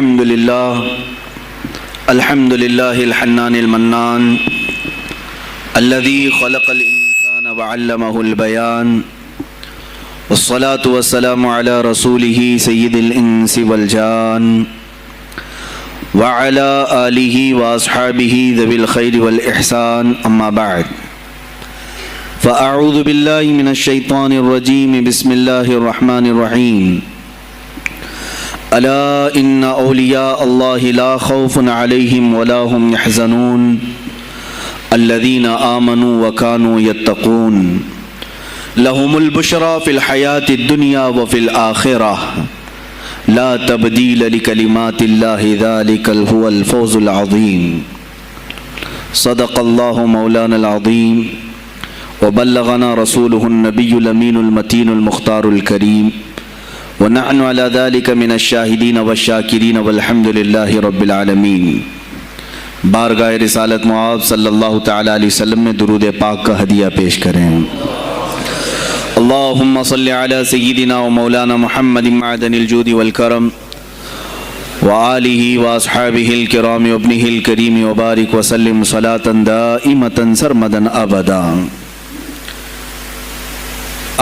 الحمد لله الحنان المنان الذي خلق الإنسان وعلمه البيان والصلاة والسلام على رسوله سيد الإنس والجان وعلى آله وأصحابه ذوي الخير والإحسان أما بعد فأعوذ بالله من الشيطان الرجيم بسم الله الرحمن الرحيم ألا إن أولياء الله لا خوف عليهم ولا هم يحزنون الذين آمنوا وكانوا يتقون لهم البشرى في الحياة الدنيا وفي الآخرة لا تبديل لكلمات الله ذلك هو الفوز العظيم صدق الله مولانا العظيم وبلغنا رسوله النبي الأمين المتين المختار الكريم ونحن على ذلك من الشاهدين والشاكرين والحمد لله رب العالمين۔ بارگاہ رسالت معاب صلی اللہ تعالیٰ علیہ وسلم میں درود پاک کا ہدیہ پیش کریں۔ اللہم صلی علی سیدنا و مولانا محمد معدن الجود والکرم وآلہ واصحابہ الکرام وابنہ الکریم وبارک وسلم صلاة دائمة سرمدا ابدا۔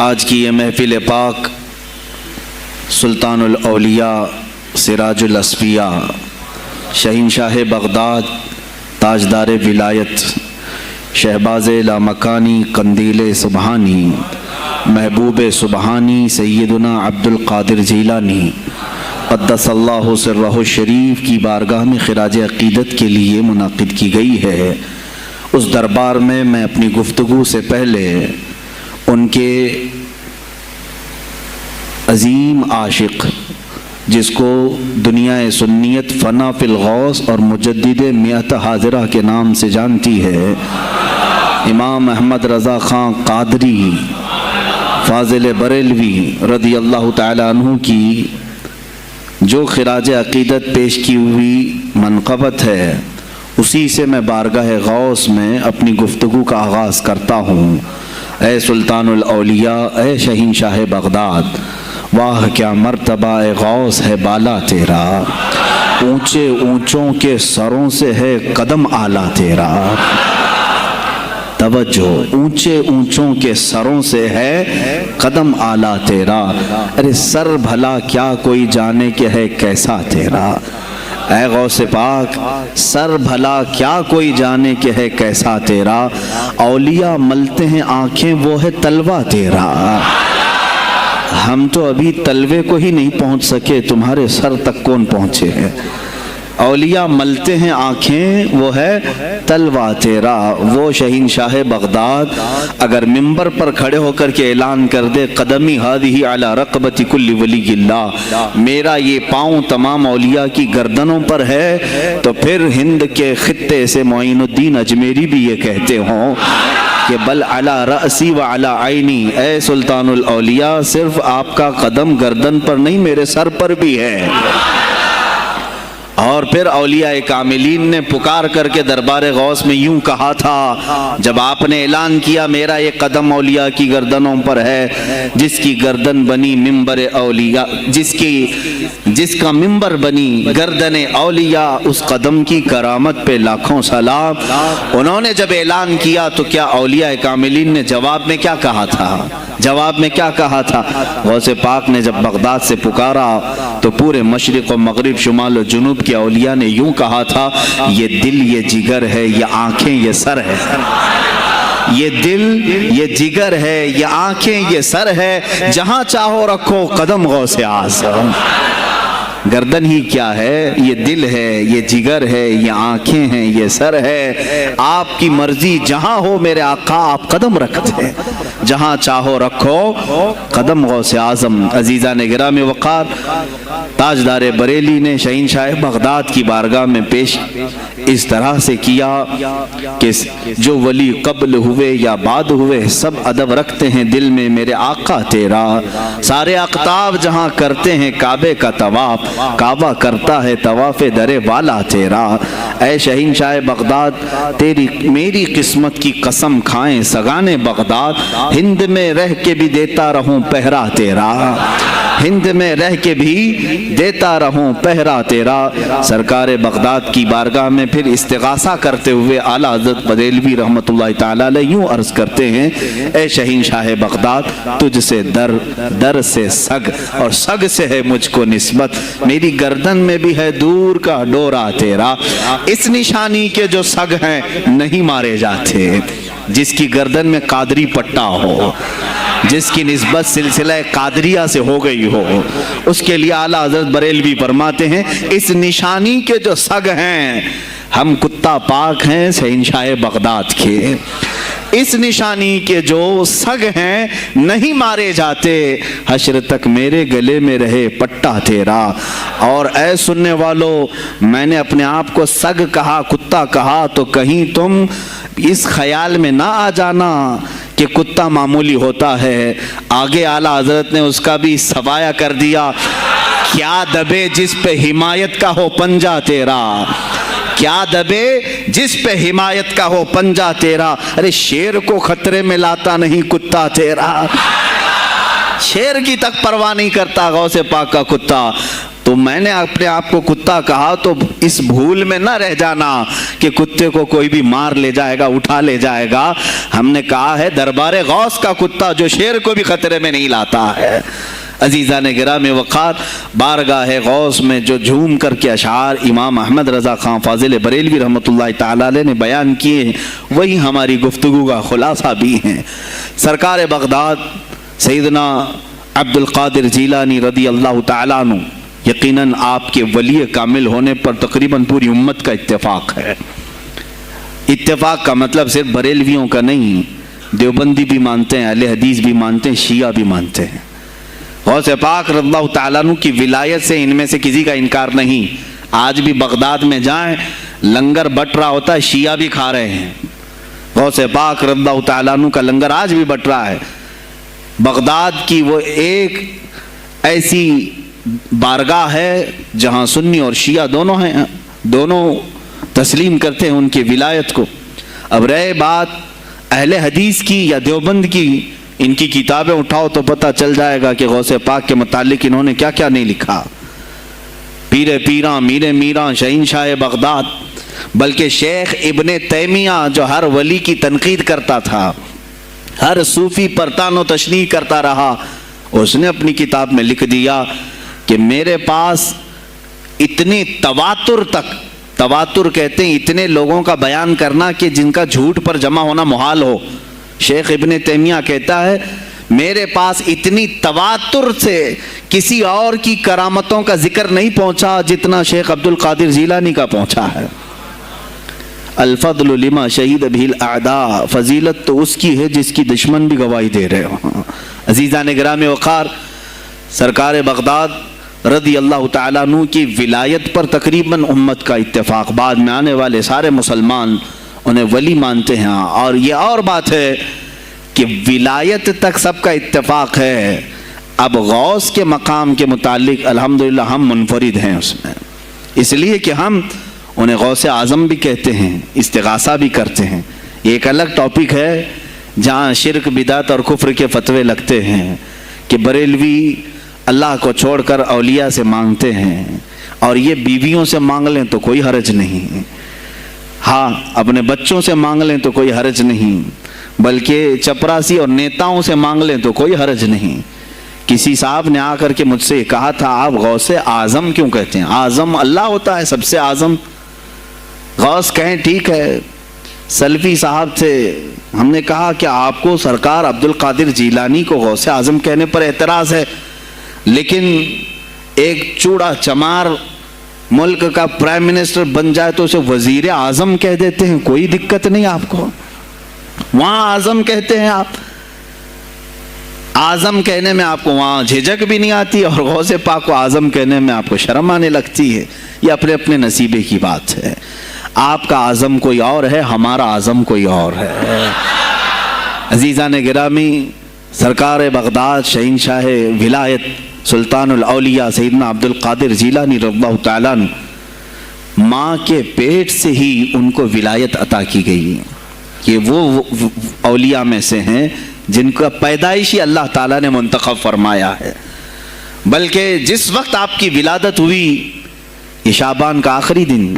آج کی یہ محفل پاک سلطان الاولیاء سراج الاصفیاء شہنشاہ بغداد تاجدار ولایت شہباز لامکانی قندیل سبحانی محبوب سبحانی سیدنا عبد القادر جیلانی قدس اللہ سرہ الشریف کی بارگاہ میں خراج عقیدت کے لیے منعقد کی گئی ہے۔ اس دربار میں میں اپنی گفتگو سے پہلے ان کے عظیم عاشق جس کو دنیا سنیت فنا فی الغوث اور مجدد میت حاضرہ کے نام سے جانتی ہے، امام احمد رضا خان قادری فاضل بریلوی رضی اللہ تعالیٰ عنہ کی جو خراج عقیدت پیش کی ہوئی منقبت ہے، اسی سے میں بارگاہ غوث میں اپنی گفتگو کا آغاز کرتا ہوں۔ اے سلطان الاولیاء، اے شہنشاہ بغداد، واہ کیا مرتبہ اے غوث ہے بالا تیرا، اونچے اونچوں کے سروں سے ہے قدم اعلیٰ تیرا۔ توجہ، اونچے اونچوں کے سروں سے ہے قدم اعلیٰ تیرا، ارے سر بھلا کیا کوئی جانے کہ ہے کیسا تیرا۔ اے غوث پاک، سر بھلا کیا کوئی جانے کہ ہے کیسا تیرا، اولیاء ملتے ہیں آنکھیں وہ ہے تلوہ تیرا۔ ہم تو ابھی تلوے کو ہی نہیں پہنچ سکے، تمہارے سر تک کون پہنچے ہیں۔ اولیاء ملتے ہیں آنکھیں وہ ہے تلوہ تیرا۔ وہ شہنشاہ بغداد اگر ممبر پر کھڑے ہو کر کے اعلان کر دے قدمی ہادی علی رقبت کل ولی اللہ، میرا یہ پاؤں تمام اولیاء کی گردنوں پر ہے، تو پھر ہند کے خطے سے معین الدین اجمیری بھی یہ کہتے ہوں کہ بل علی رأسی و علی عینی، اے سلطان الاولیاء صرف آپ کا قدم گردن پر نہیں میرے سر پر بھی ہے۔ اور پھر اولیاء کاملین نے پکار کر کے دربار غوث میں یوں کہا تھا جب آپ نے اعلان کیا میرا یہ قدم اولیاء کی گردنوں پر ہے، جس کی گردن بنی ممبر اولیاء، جس کا ممبر بنی گردن اولیاء، اس قدم کی کرامت پہ لاکھوں سلام۔ انہوں نے جب اعلان کیا تو کیا اولیاء کاملین نے جواب میں کیا کہا تھا؟ جواب میں کیا کہا تھا؟ غوث پاک نے جب بغداد سے پکارا تو پورے مشرق و مغرب شمال و جنوب کے اولیاء نے یوں کہا تھا، یہ دل یہ جگر ہے، یہ آنکھیں یہ سر ہے۔ یہ دل یہ جگر ہے، یہ آنکھیں یہ سر ہے، جہاں چاہو رکھو قدم غوث اعظم۔ گردن ہی کیا ہے، یہ دل ہے، یہ جگر ہے، یہ آنکھیں ہیں، یہ سر ہے، آپ کی مرضی جہاں ہو میرے آقا آپ قدم رکھتے ہیں، جہاں چاہو رکھو قدم غوث اعظم۔ عزیزان گرامی وقار، تاجدار بریلی نے شہنشاہ بغداد کی بارگاہ میں پیش اس طرح سے کیا کہ جو ولی قبل ہوئے یا بعد ہوئے سب ادب رکھتے ہیں دل میں میرے آقا تیرا، سارے اقطاب جہاں کرتے ہیں کعبے کا طواف، کعبہ کرتا ہے طواف در والا تیرا۔ اے شہنشاہ بغداد، تیری میری قسمت کی قسم کھائیں سگانے بغداد، ہند میں رہ کے بھی دیتا رہوں پہرا تیرا۔ ہند میں رہ کے بھی دیتا رہوں پہرا تیرا۔ سرکار بغداد کی بارگاہ میں پھر استغاثہ کرتے ہوئے اعلیٰ حضرت بریلوی رحمۃ اللہ تعالیٰ علیہ یوں عرض کرتے ہیں، اے شہین شاہ بغداد، تجھ سے در، در سے سگ، اور سگ سے ہے مجھ کو نسبت، میری گردن میں بھی ہے دور کا ڈورا تیرا۔ اس نشانی کے جو سگ ہیں نہیں مارے جاتے، جس کی گردن میں قادری پٹا ہو، جس کی نسبت سلسلہ قادریہ سے ہو گئی ہو، اس کے لیے اعلیٰ حضرت بریلوی فرماتے ہیں اس نشانی کے جو سگ ہیں، ہم کتا پاک ہیں شہنشاہ بغداد کے، اس نشانی کے جو سگ ہیں نہیں مارے جاتے، حشر تک میرے گلے میں رہے پٹا تیرا۔ اور اے سننے والو، میں نے اپنے آپ کو سگ کہا، کتا کہا، تو کہیں تم اس خیال میں نہ آ جانا کہ کتا معمولی ہوتا ہے۔ آگے اعلیٰ حضرت نے اس کا بھی سوایہ کر دیا، کیا دبے جس پہ حمایت کا ہو پنجہ تیرا، کیا دبے جس پہ حمایت کا ہو پنجہ تیرا۔ ارے شیر کو خطرے میں لاتا نہیں کتا تیرا، شیر کی تک پرواہ نہیں کرتا غوث پاک کا کتا۔ تو میں نے اپنے آپ کو کتا کہا تو اس بھول میں نہ رہ جانا کہ کتے کو کوئی بھی مار لے جائے گا، اٹھا لے جائے گا۔ ہم نے کہا ہے دربار غوث کا کتا جو شیر کو بھی خطرے میں نہیں لاتا ہے۔ عزیزان گرامی وقار، بارگاہ غوث میں جو جھوم کر کے اشعار امام احمد رضا خان فاضل بریلوی رحمۃ اللہ تعالیٰ علیہ نے بیان کیے ہیں، وہی ہماری گفتگو کا خلاصہ بھی ہیں۔ سرکار بغداد سیدنا عبد القادر جیلانی رضی اللہ تعالیٰ عنہ، یقیناً آپ کے ولی کامل ہونے پر تقریباً پوری امت کا اتفاق ہے۔ اتفاق کا مطلب صرف بریلویوں کا نہیں، دیوبندی بھی مانتے ہیں، اہل حدیث بھی مانتے ہیں، شیعہ بھی مانتے ہیں۔ غوث پاک رضی اللہ تعالیٰ عنہ کی ولایت سے ان میں سے کسی کا انکار نہیں۔ آج بھی بغداد میں جائیں، لنگر بٹ رہا ہوتا ہے، شیعہ بھی کھا رہے ہیں۔ غوث پاک رضی اللہ تعالیٰ عنہ کا لنگر آج بھی بٹ رہا ہے۔ بغداد کی وہ ایک ایسی بارگاہ ہے جہاں سنی اور شیعہ دونوں ہیں، دونوں تسلیم کرتے ہیں ان کی ولایت کو۔ اب رہے بات اہل حدیث کی یا دیوبند کی، ان کی کتابیں اٹھاؤ تو پتہ چل جائے گا کہ غوث پاک کے متعلق انہوں نے کیا کیا نہیں لکھا۔ پیر پیراں، میر میراں، شہین شاہ بغداد، بلکہ شیخ ابن تیمیہ جو ہر ولی کی تنقید کرتا تھا، ہر صوفی پر تان و تشنیع کرتا رہا، اس نے اپنی کتاب میں لکھ دیا کہ میرے پاس اتنی تواتر تک، تواتر کہتے ہیں اتنے لوگوں کا بیان کرنا کہ جن کا جھوٹ پر جمع ہونا محال ہو۔ شیخ ابن تیمیہ کہتا ہے میرے پاس اتنی تواتر سے کسی اور کی کرامتوں کا ذکر نہیں پہنچا جتنا شیخ عبد القادر جیلانی کا پہنچا ہے۔ الفضل لما شہید بہ الاعداء، فضیلت تو اس کی ہے جس کی دشمن بھی گواہی دے رہے ہوں۔ عزیزان گرامی وقار، سرکار بغداد رضی اللہ تعالیٰ عنہ کی ولایت پر تقریباً امت کا اتفاق، بعد میں آنے والے سارے مسلمان انہیں ولی مانتے ہیں۔ اور یہ اور بات ہے کہ ولایت تک سب کا اتفاق ہے، اب غوث کے مقام کے متعلق الحمدللہ ہم منفرد ہیں اس میں، اس لیے کہ ہم انہیں غوث اعظم بھی کہتے ہیں، استغاثہ بھی کرتے ہیں۔ یہ ایک الگ ٹاپک ہے جہاں شرک، بدعت اور کفر کے فتوے لگتے ہیں کہ بریلوی اللہ کو چھوڑ کر اولیاء سے مانگتے ہیں، اور یہ بیویوں سے مانگ لیں تو کوئی حرج نہیں، ہاں اپنے بچوں سے مانگ لیں تو کوئی حرج نہیں، بلکہ چپراسی اور نیتاؤں سے مانگ لیں تو کوئی حرج نہیں۔ کسی صاحب نے آ کر کے مجھ سے کہا تھا آپ غوث اعظم کیوں کہتے ہیں؟ اعظم اللہ ہوتا ہے سب سے اعظم، غوث کہیں ٹھیک ہے۔ سلفی صاحب سے ہم نے کہا کہ آپ کو سرکار عبد القادر جیلانی کو غوث اعظم کہنے پر اعتراض ہے، لیکن ایک چوڑا چمار ملک کا پرائم منسٹر بن جائے تو اسے وزیر اعظم کہہ دیتے ہیں، کوئی دقت نہیں آپ کو، وہاں اعظم کہتے ہیں آپ، اعظم کہنے میں آپ کو وہاں جھجک بھی نہیں آتی، اور غوث پاک کو اعظم کہنے میں آپ کو شرم آنے لگتی ہے۔ یہ اپنے اپنے نصیبے کی بات ہے، آپ کا اعظم کوئی اور ہے، ہمارا اعظم کوئی اور ہے۔ عزیزان گرامی، سرکار بغداد شہین شاہ ولایت سلطان الاولیاء سیدنا عبد القادر جیلانی رضی اللہ تعالیٰ عنہ، ماں کے پیٹ سے ہی ان کو ولایت عطا کی گئی۔ یہ وہ اولیاء میں سے ہیں جن کا پیدائشی اللہ تعالیٰ نے منتخب فرمایا ہے۔ بلکہ جس وقت آپ کی ولادت ہوئی یہ شعبان کا آخری دن،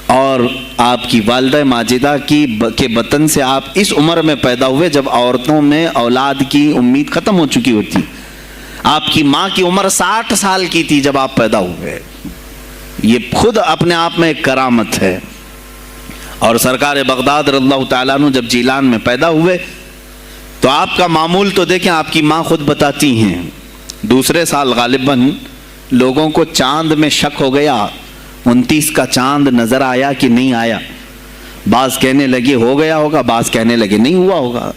اور آپ کی والدہ ماجدہ کے بطن سے آپ اس عمر میں پیدا ہوئے جب عورتوں میں اولاد کی امید ختم ہو چکی ہوتی. آپ کی ماں کی عمر 60 سال کی تھی جب آپ پیدا ہوئے. یہ خود اپنے آپ میں ایک کرامت ہے. اور سرکار بغداد رضی اللہ تعالیٰ عنہ جب جیلان میں پیدا ہوئے تو آپ کا معمول تو دیکھیں، آپ کی ماں خود بتاتی ہیں دوسرے سال غالباً لوگوں کو چاند میں شک ہو گیا، 29 کا چاند نظر آیا کہ نہیں آیا. بعض کہنے لگے ہو گیا ہوگا، بعض کہنے لگے نہیں ہوا ہوگا.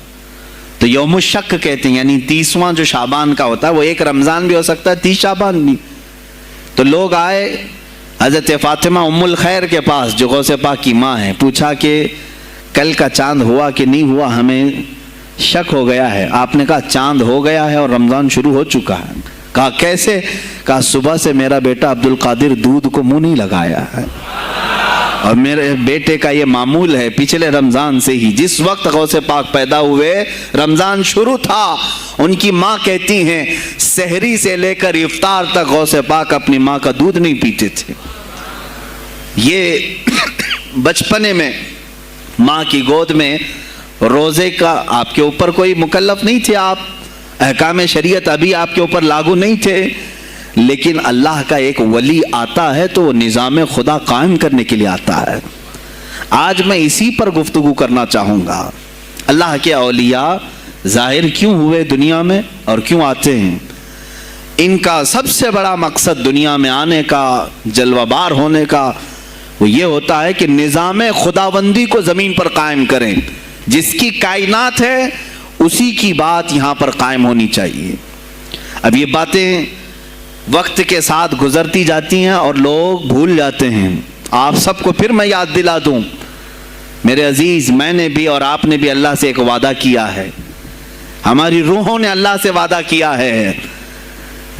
تو یوم الشک کہتے ہیں، یعنی 30واں جو شعبان کا ہوتا ہے وہ ایک رمضان بھی ہو سکتا ہے، 30 شعبان بھی. تو لوگ آئے حضرت فاطمہ ام الخیر کے پاس جو غوث پاک کی ماں ہے، پوچھا کہ کل کا چاند ہوا کہ نہیں ہوا، ہمیں شک ہو گیا ہے. آپ نے کہا چاند ہو گیا ہے اور رمضان شروع ہو چکا ہے. کہا کیسے؟ کہا صبح سے میرا بیٹا عبد القادر دودھ کو منہ نہیں لگایا ہے، اور میرے بیٹے کا یہ معمول ہے پچھلے رمضان سے ہی. جس وقت غوث پاک پیدا ہوئے رمضان شروع تھا. ان کی ماں کہتی ہیں سحری سے لے کر افطار تک غوث پاک اپنی ماں کا دودھ نہیں پیتے تھے. یہ بچپنے میں ماں کی گود میں روزے کا آپ کے اوپر کوئی مکلف نہیں تھے، آپ احکام شریعت ابھی آپ کے اوپر لاگو نہیں تھے، لیکن اللہ کا ایک ولی آتا ہے تو وہ نظام خدا قائم کرنے کے لیے آتا ہے. آج میں اسی پر گفتگو کرنا چاہوں گا. اللہ کے اولیاء ظاہر کیوں ہوئے دنیا میں اور کیوں آتے ہیں؟ ان کا سب سے بڑا مقصد دنیا میں آنے کا، جلوہ بار ہونے کا، وہ یہ ہوتا ہے کہ نظام خداوندی کو زمین پر قائم کریں. جس کی کائنات ہے اسی کی بات یہاں پر قائم ہونی چاہیے. اب یہ باتیں وقت کے ساتھ گزرتی جاتی ہیں اور لوگ بھول جاتے ہیں. آپ سب کو پھر میں یاد دلا دوں، میرے عزیز، میں نے بھی اور آپ نے بھی اللہ سے ایک وعدہ کیا ہے. ہماری روحوں نے اللہ سے وعدہ کیا ہے.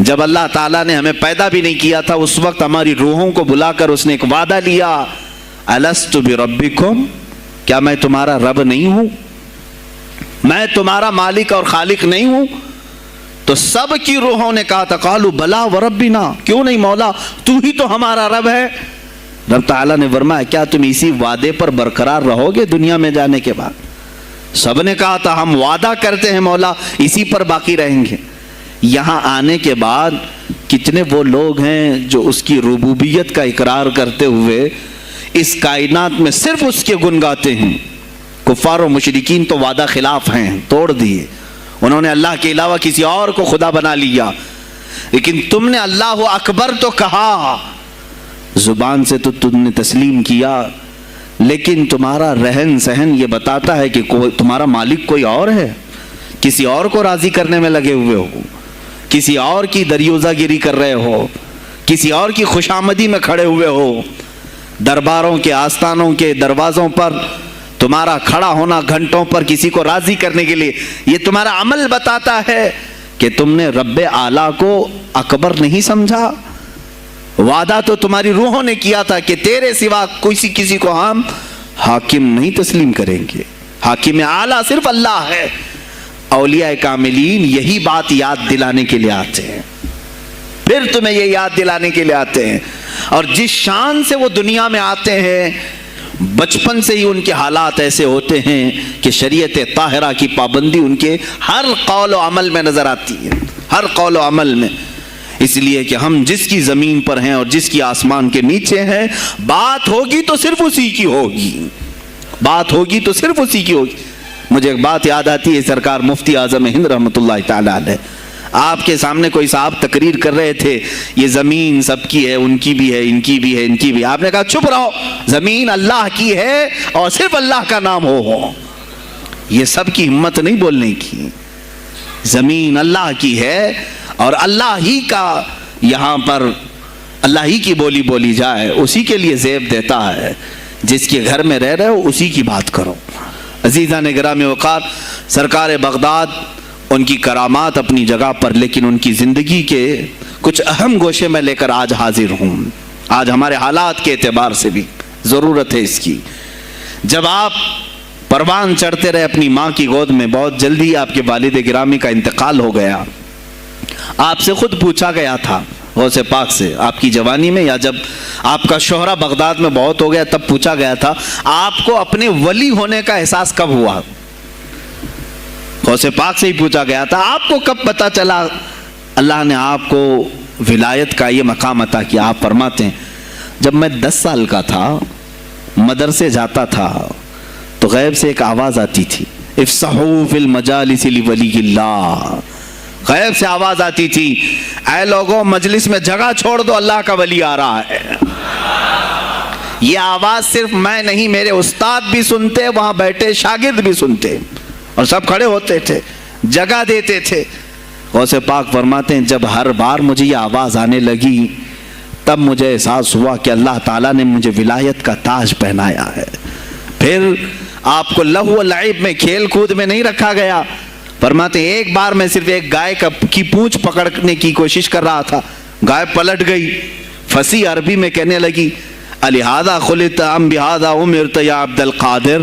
جب اللہ تعالیٰ نے ہمیں پیدا بھی نہیں کیا تھا اس وقت ہماری روحوں کو بلا کر اس نے ایک وعدہ لیا، الست بربکم، کیا میں تمہارا رب نہیں ہوں؟ میں تمہارا مالک اور خالق نہیں ہوں؟ تو سب کی روحوں نے کہا تھا قالوا بلا وربنا، کیوں نہیں مولا، تو ہی تو ہمارا رب ہے. رب تعالیٰ نے فرمایا کیا تم اسی وعدے پر برقرار رہو گے دنیا میں جانے کے بعد؟ سب نے کہا تھا ہم وعدہ کرتے ہیں مولا اسی پر باقی رہیں گے. یہاں آنے کے بعد کتنے وہ لوگ ہیں جو اس کی ربوبیت کا اقرار کرتے ہوئے اس کائنات میں صرف اس کے گن گاتے ہیں. کفار و مشرکین تو وعدہ خلاف ہیں، توڑ دیے، انہوں نے اللہ کے علاوہ کسی اور کو خدا بنا لیا. لیکن تم نے اللہ اکبر تو کہا، زبان سے تو تم نے تسلیم کیا، لیکن تمہارا رہن سہن یہ بتاتا ہے کہ تمہارا مالک کوئی اور ہے. کسی اور کو راضی کرنے میں لگے ہوئے ہو، کسی اور کی دریوزہ گیری کر رہے ہو، کسی اور کی خوشامدی میں کھڑے ہوئے ہو. درباروں کے آستانوں کے دروازوں پر تمہارا کھڑا ہونا گھنٹوں پر کسی کو راضی کرنے کے لیے، یہ تمہارا عمل بتاتا ہے کہ تم نے رب اعلیٰ کو اکبر نہیں سمجھا. وعدہ تو تمہاری روحوں نے کیا تھا کہ تیرے سوا کسی کو ہم حاکم نہیں تسلیم کریں گے، حاکم اعلیٰ صرف اللہ ہے. اولیاء کاملین یہی بات یاد دلانے کے لیے آتے ہیں، پھر تمہیں یہ یاد دلانے کے لیے آتے ہیں. اور جس شان سے وہ دنیا میں آتے ہیں بچپن سے ہی ان کے حالات ایسے ہوتے ہیں کہ شریعت طاہرہ کی پابندی ان کے ہر قول و عمل میں نظر آتی ہے، ہر قول و عمل میں. اس لیے کہ ہم جس کی زمین پر ہیں اور جس کی آسمان کے نیچے ہیں، بات ہوگی تو صرف اسی کی ہوگی، بات ہوگی تو صرف اسی کی ہوگی. مجھے ایک بات یاد آتی ہے، سرکار مفتی اعظم ہند رحمۃ اللہ تعالیٰ علیہ، آپ کے سامنے کوئی صاحب تقریر کر رہے تھے، یہ زمین سب کی ہے، ان کی بھی ہے، ان کی بھی ہے، ان کی بھی ہے. آپ نے کہا چپ رہو، زمین اللہ کی ہے اور صرف اللہ کا نام ہو. یہ سب کی ہمت نہیں بولنے کی. زمین اللہ کی ہے اور اللہ ہی کا یہاں پر اللہ ہی کی بولی بولی جائے، اسی کے لیے زیب دیتا ہے. جس کے گھر میں رہ رہے ہو اسی کی بات کرو. عزیزان گرامی وقار، سرکار بغداد، ان کی کرامات اپنی جگہ پر، لیکن ان کی زندگی کے کچھ اہم گوشے میں لے کر آج حاضر ہوں. آج ہمارے حالات کے اعتبار سے بھی ضرورت ہے اس کی. جب آپ پروان چڑھتے رہے اپنی ماں کی گود میں، بہت جلدی آپ کے والد گرامی کا انتقال ہو گیا. آپ سے خود پوچھا گیا تھا غوث پاک سے آپ کی جوانی میں، یا جب آپ کا شہرہ بغداد میں بہت ہو گیا تب پوچھا گیا تھا آپ کو اپنے ولی ہونے کا احساس کب ہوا؟ غوث پاک سے ہی پوچھا گیا تھا آپ کو کب پتا چلا اللہ نے آپ کو ولایت کا یہ مقام عطا کیا؟ آپ فرماتے ہیں جب میں 10 سال کا تھا، مدرسے جاتا تھا تو غیب سے ایک آواز آتی تھی، افصحوا فی المجالس لولی اللہ، غیب سے آواز آتی تھی اے لوگوں مجلس میں جگہ چھوڑ دو، اللہ کا ولی آ رہا ہے۔ یہ آواز صرف میں نہیں، میرے استاد بھی سنتے، وہاں بیٹھے شاگرد بھی سنتے، اور سب کھڑے ہوتے تھے، جگہ دیتے تھے۔ غوث پاک فرماتے ہیں جب ہر بار مجھے یہ آواز آنے لگی تب مجھے احساس ہوا کہ اللہ تعالیٰ نے مجھے ولایت کا تاج پہنایا ہے۔ پھر آپ کو لہو و لعب میں، کھیل کود میں نہیں رکھا گیا۔ فرماتے ہیں ایک بار میں صرف ایک گائے کی پونچھ پکڑنے کی کوشش کر رہا تھا، گائے پلٹ گئی، فصیح عربی میں کہنے لگی الہذا خلقت ام بہذا امرت یا عبد القادر،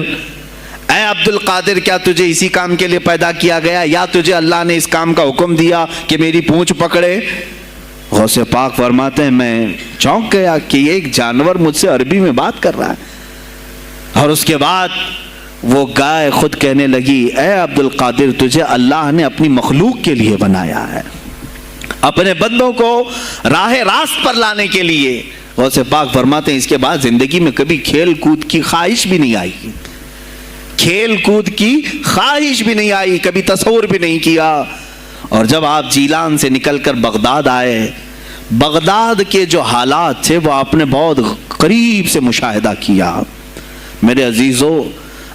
اے عبد القادر کیا تجھے اسی کام کے لیے پیدا کیا گیا، یا تجھے اللہ نے اس کام کا حکم دیا کہ میری پونچھ پکڑے؟ غوث پاک فرماتے ہیں میں چونک گیا کہ ایک جانور مجھ سے عربی میں بات کر رہا ہے۔ اور اس کے بعد وہ گائے خود کہنے لگی اے عبد القادر تجھے اللہ نے اپنی مخلوق کے لیے بنایا ہے، اپنے بندوں کو راہ راست پر لانے کے لیے۔ غوث پاک فرماتے ہیں اس کے بعد زندگی میں کبھی کھیل کود کی خواہش بھی نہیں آئی، کھیل کود کی خواہش بھی نہیں آئی، کبھی تصور بھی نہیں کیا۔ اور جب آپ جیلان سے نکل کر بغداد آئے، بغداد کے جو حالات تھے وہ آپ نے بہت قریب سے مشاہدہ کیا۔ میرے عزیزو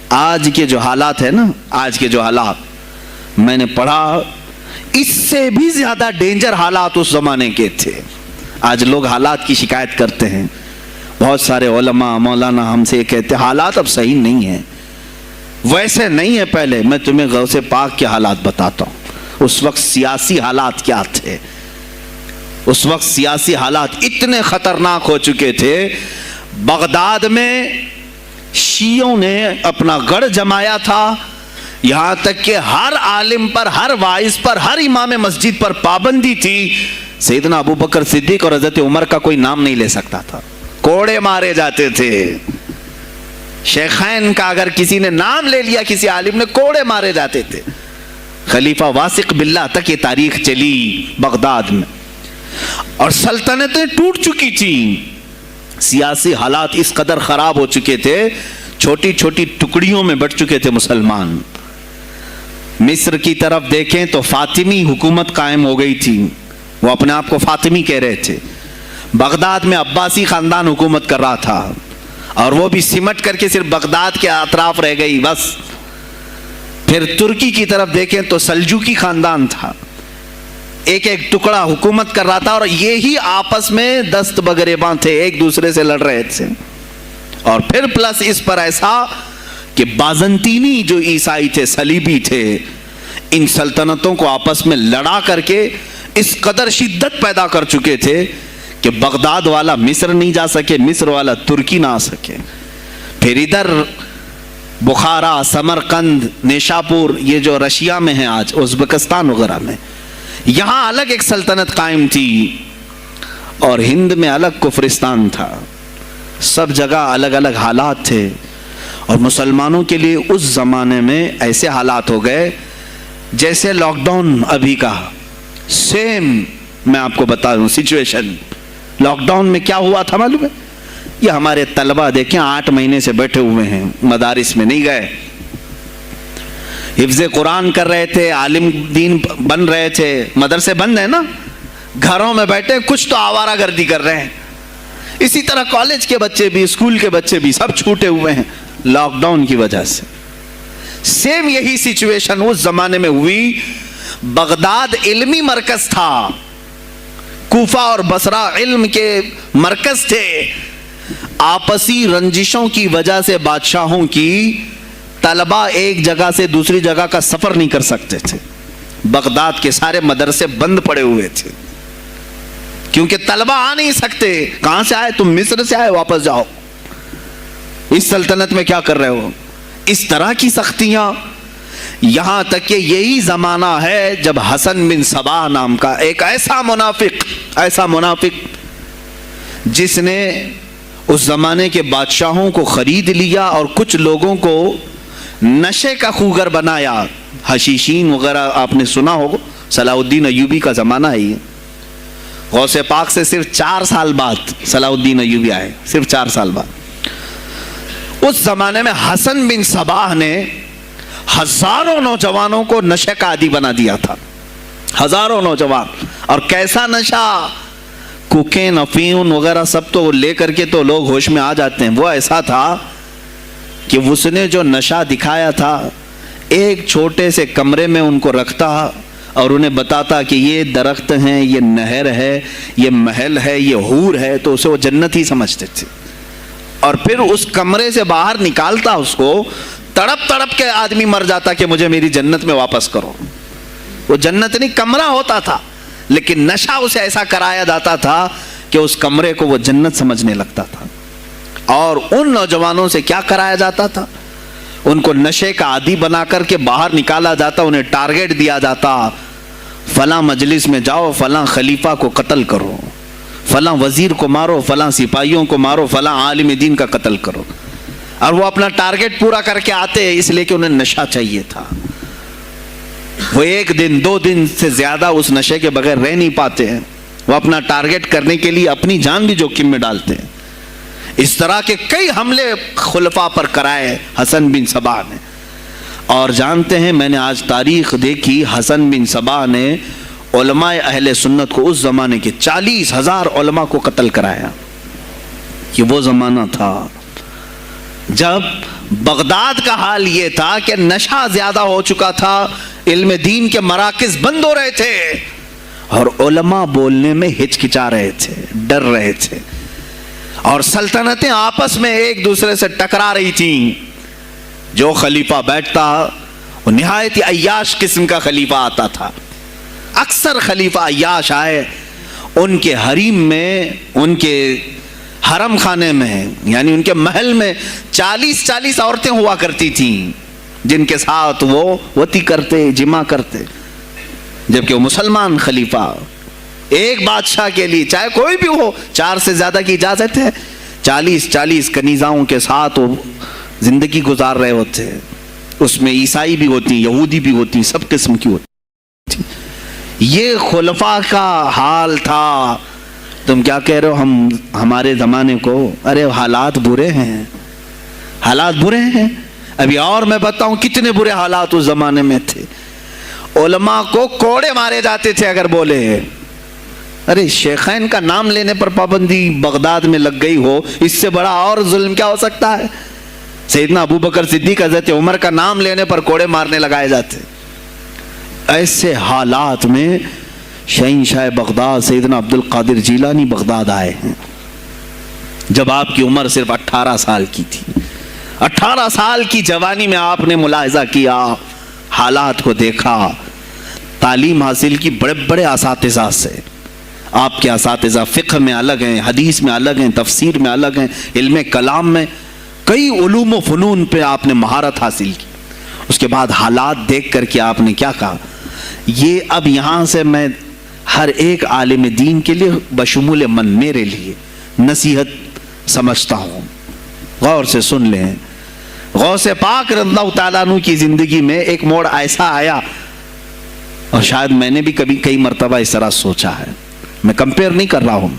آج کے جو حالات ہیں نا، آج کے جو حالات میں نے پڑھا اس سے بھی زیادہ ڈینجر حالات اس زمانے کے تھے۔ آج لوگ حالات کی شکایت کرتے ہیں، بہت سارے علماء مولانا ہم سے یہ کہتے ہیں حالات اب صحیح نہیں ہیں، ویسے نہیں ہے پہلے۔ میں تمہیں غوث پاک کے حالات بتاتا ہوں، اس وقت سیاسی حالات کیا تھے۔ اس وقت سیاسی حالات اتنے خطرناک ہو چکے تھے، بغداد میں شیعوں نے اپنا گڑھ جمایا تھا، یہاں تک کہ ہر عالم پر، ہر واعظ پر، ہر امام مسجد پر پابندی تھی، سیدنا ابو بکر صدیق اور حضرت عمر کا کوئی نام نہیں لے سکتا تھا، کوڑے مارے جاتے تھے۔ شیخین کا اگر کسی نے نام لے لیا کسی عالم نے، کوڑے مارے جاتے تھے۔ خلیفہ واثق باللہ تک یہ تاریخ چلی بغداد میں، اور سلطنتیں ٹوٹ چکی تھیں، سیاسی حالات اس قدر خراب ہو چکے تھے، چھوٹی چھوٹی ٹکڑیوں میں بٹ چکے تھے مسلمان۔ مصر کی طرف دیکھیں تو فاطمی حکومت قائم ہو گئی تھی، وہ اپنے آپ کو فاطمی کہہ رہے تھے۔ بغداد میں عباسی خاندان حکومت کر رہا تھا، اور وہ بھی سمٹ کر کے صرف بغداد کے اطراف رہ گئی بس۔ پھر ترکی کی طرف دیکھیں تو سلجوکی خاندان تھا، ایک ایک ٹکڑا حکومت کر رہا تھا، اور یہی آپس میں دست بگریباں تھے، ایک دوسرے سے لڑ رہے تھے۔ اور پھر پلس اس پر ایسا کہ بازنطینی جو عیسائی تھے، صلیبی تھے، ان سلطنتوں کو آپس میں لڑا کر کے اس قدر شدت پیدا کر چکے تھے کہ بغداد والا مصر نہیں جا سکے، مصر والا ترکی نہ آ سکے۔ پھر ادھر بخارا، سمرقند، نیشاپور، یہ جو رشیا میں ہیں آج، ازبکستان وغیرہ میں، یہاں الگ ایک سلطنت قائم تھی، اور ہند میں الگ کفرستان تھا۔ سب جگہ الگ الگ حالات تھے، اور مسلمانوں کے لیے اس زمانے میں ایسے حالات ہو گئے جیسے لاک ڈاؤن ابھی کا سیم۔ میں آپ کو بتا دوں سچویشن، لاک ڈاؤن میں کیا ہوا تھا معلوم ہے؟ یہ ہمارے طلبہ دیکھیں 8 مہینے سے بیٹھے ہوئے ہیں، مدارس میں نہیں گئے، حفظ قرآن کر رہے تھے، عالم دین بن رہے تھے، مدرسے بند ہیں نا، گھروں میں بیٹھے کچھ تو آوارہ گردی کر رہے ہیں۔ اسی طرح کالج کے بچے بھی، اسکول کے بچے بھی، سب چھوٹے ہوئے ہیں لاک ڈاؤن کی وجہ سے۔ سیم یہی سچویشن اس زمانے میں ہوئی۔ بغداد علمی مرکز تھا، کوفہ اور بصرہ علم کے مرکز تھے، آپسی رنجشوں کی وجہ سے بادشاہوں کی طلبہ ایک جگہ سے دوسری جگہ کا سفر نہیں کر سکتے تھے، بغداد کے سارے مدرسے بند پڑے ہوئے تھے، کیونکہ طلبہ آ نہیں سکتے۔ کہاں سے آئے تم؟ مصر سے آئے، واپس جاؤ، اس سلطنت میں کیا کر رہے ہو؟ اس طرح کی سختیاں، یہاں تک کہ یہی زمانہ ہے جب حسن بن صباح نام کا ایک ایسا منافق جس نے اس زمانے کے بادشاہوں کو خرید لیا اور کچھ لوگوں کو نشے کا خوگر بنایا. حشیشین وغیرہ آپ نے سنا ہوگا, صلاح الدین ایوبی کا زمانہ ہے یہ. غوث پاک سے صرف 4 سال بعد صلاح الدین ایوبی آئے, صرف 4 سال بعد. اس زمانے میں حسن بن صباح نے ہزاروں نوجوانوں کو نشے کا عادی بنا دیا تھا, ہزاروں نوجوان. اور کیسا نشہ, کوکین, افیون وغیرہ سب تو لے کر کے تو لوگ ہوش میں آ جاتے ہیں. وہ ایسا تھا کہ اس نے جو نشہ دکھایا تھا, ایک چھوٹے سے کمرے میں ان کو رکھتا اور انہیں بتاتا کہ یہ درخت ہیں, یہ نہر ہے, یہ محل ہے, یہ حور ہے, تو اسے وہ جنت ہی سمجھتے تھے. اور پھر اس کمرے سے باہر نکالتا اس کو, تڑپ تڑپ کے آدمی مر جاتا کہ مجھے میری جنت میں واپس کرو. وہ جنت نہیں کمرہ ہوتا تھا, لیکن نشہ اسے ایسا کرایا جاتا تھا کہ اس کمرے کو وہ جنت سمجھنے لگتا تھا. اور ان نوجوانوں سے کیا کرایا جاتا تھا, ان کو نشے کا عادی بنا کر کے باہر نکالا جاتا, انہیں ٹارگٹ دیا جاتا, فلاں مجلس میں جاؤ, فلاں خلیفہ کو قتل کرو, فلاں وزیر کو مارو, فلاں سپاہیوں کو مارو, فلاں عالم دین کا قتل کرو. اور وہ اپنا ٹارگٹ پورا کر کے آتے, اس لیے کہ انہیں نشہ چاہیے تھا. وہ 1 دن 2 دن سے زیادہ اس نشے کے بغیر رہ نہیں پاتے ہیں. وہ اپنا ٹارگٹ کرنے کے لیے اپنی جان بھی جوخم میں ڈالتے ہیں. اس طرح کے کئی حملے خلفاء پر کرائے حسن بن صباح نے. اور جانتے ہیں, میں نے آج تاریخ دیکھی, حسن بن صباح نے علماء اہل سنت کو, اس زمانے کے 40,000 علماء کو قتل کرایا. یہ وہ زمانہ تھا جب بغداد کا حال یہ تھا کہ نشہ زیادہ ہو چکا تھا, علم دین کے مراکز بند ہو رہے تھے, اور علماء بولنے میں ہچکچا رہے تھے, ڈر رہے تھے, اور سلطنتیں آپس میں ایک دوسرے سے ٹکرا رہی تھیں. جو خلیفہ بیٹھتا وہ نہایت عیاش قسم کا خلیفہ آتا تھا. اکثر خلیفہ عیاش آئے, ان کے حریم میں, ان کے حرم خانے میں, یعنی ان کے محل میں 40 عورتیں ہوا کرتی تھیں جن کے ساتھ وہ وطی کرتے, جمع کرتے. جبکہ وہ مسلمان خلیفہ, ایک بادشاہ کے لیے چاہے کوئی بھی ہو 4 سے زیادہ کی اجازت ہے, 40 کنیزاؤں کے ساتھ وہ زندگی گزار رہے ہوتے. اس میں عیسائی بھی ہوتی, یہودی بھی ہوتی, سب قسم کی ہوتی. یہ خلفاء کا حال تھا. تم کیا کہہ رہے ہو ہمارے زمانے کو؟ ارے حالات برے ہیں, حالات برے ہیں. ابھی اور میں بتاؤں کتنے برے حالات اس زمانے میں تھے. علماء کو کوڑے مارے جاتے تھے اگر بولے. ارے شیخین کا نام لینے پر پابندی بغداد میں لگ گئی ہو, اس سے بڑا اور ظلم کیا ہو سکتا ہے؟ سیدنا ابو بکر صدیق, حضرت عمر کا نام لینے پر کوڑے مارنے لگائے جاتے. ایسے حالات میں شہنشاہ بغداد سیدنا عبد القادر جیلانی بغداد آئے ہیں جب آپ کی عمر صرف 18 سال کی تھی. 18 سال کی جوانی میں آپ نے ملاحظہ کیا, حالات کو دیکھا, تعلیم حاصل کی بڑے بڑے اساتذہ سے. آپ کے اساتذہ فقہ میں الگ ہیں, حدیث میں الگ ہیں, تفسیر میں الگ ہیں, علم کلام میں, کئی علوم و فنون پہ آپ نے مہارت حاصل کی. اس کے بعد حالات دیکھ کر کے آپ نے کیا کہا, یہ اب یہاں سے میں ہر ایک عالم دین کے لیے بشمول من میرے لیے نصیحت سمجھتا ہوں, غور سے سن لیں. غوث پاک رضی اللہ تعالیٰ عنہ کی زندگی میں ایک موڑ ایسا آیا, اور شاید میں نے بھی کبھی کئی مرتبہ اس طرح سوچا ہے, میں کمپیئر نہیں کر رہا ہوں,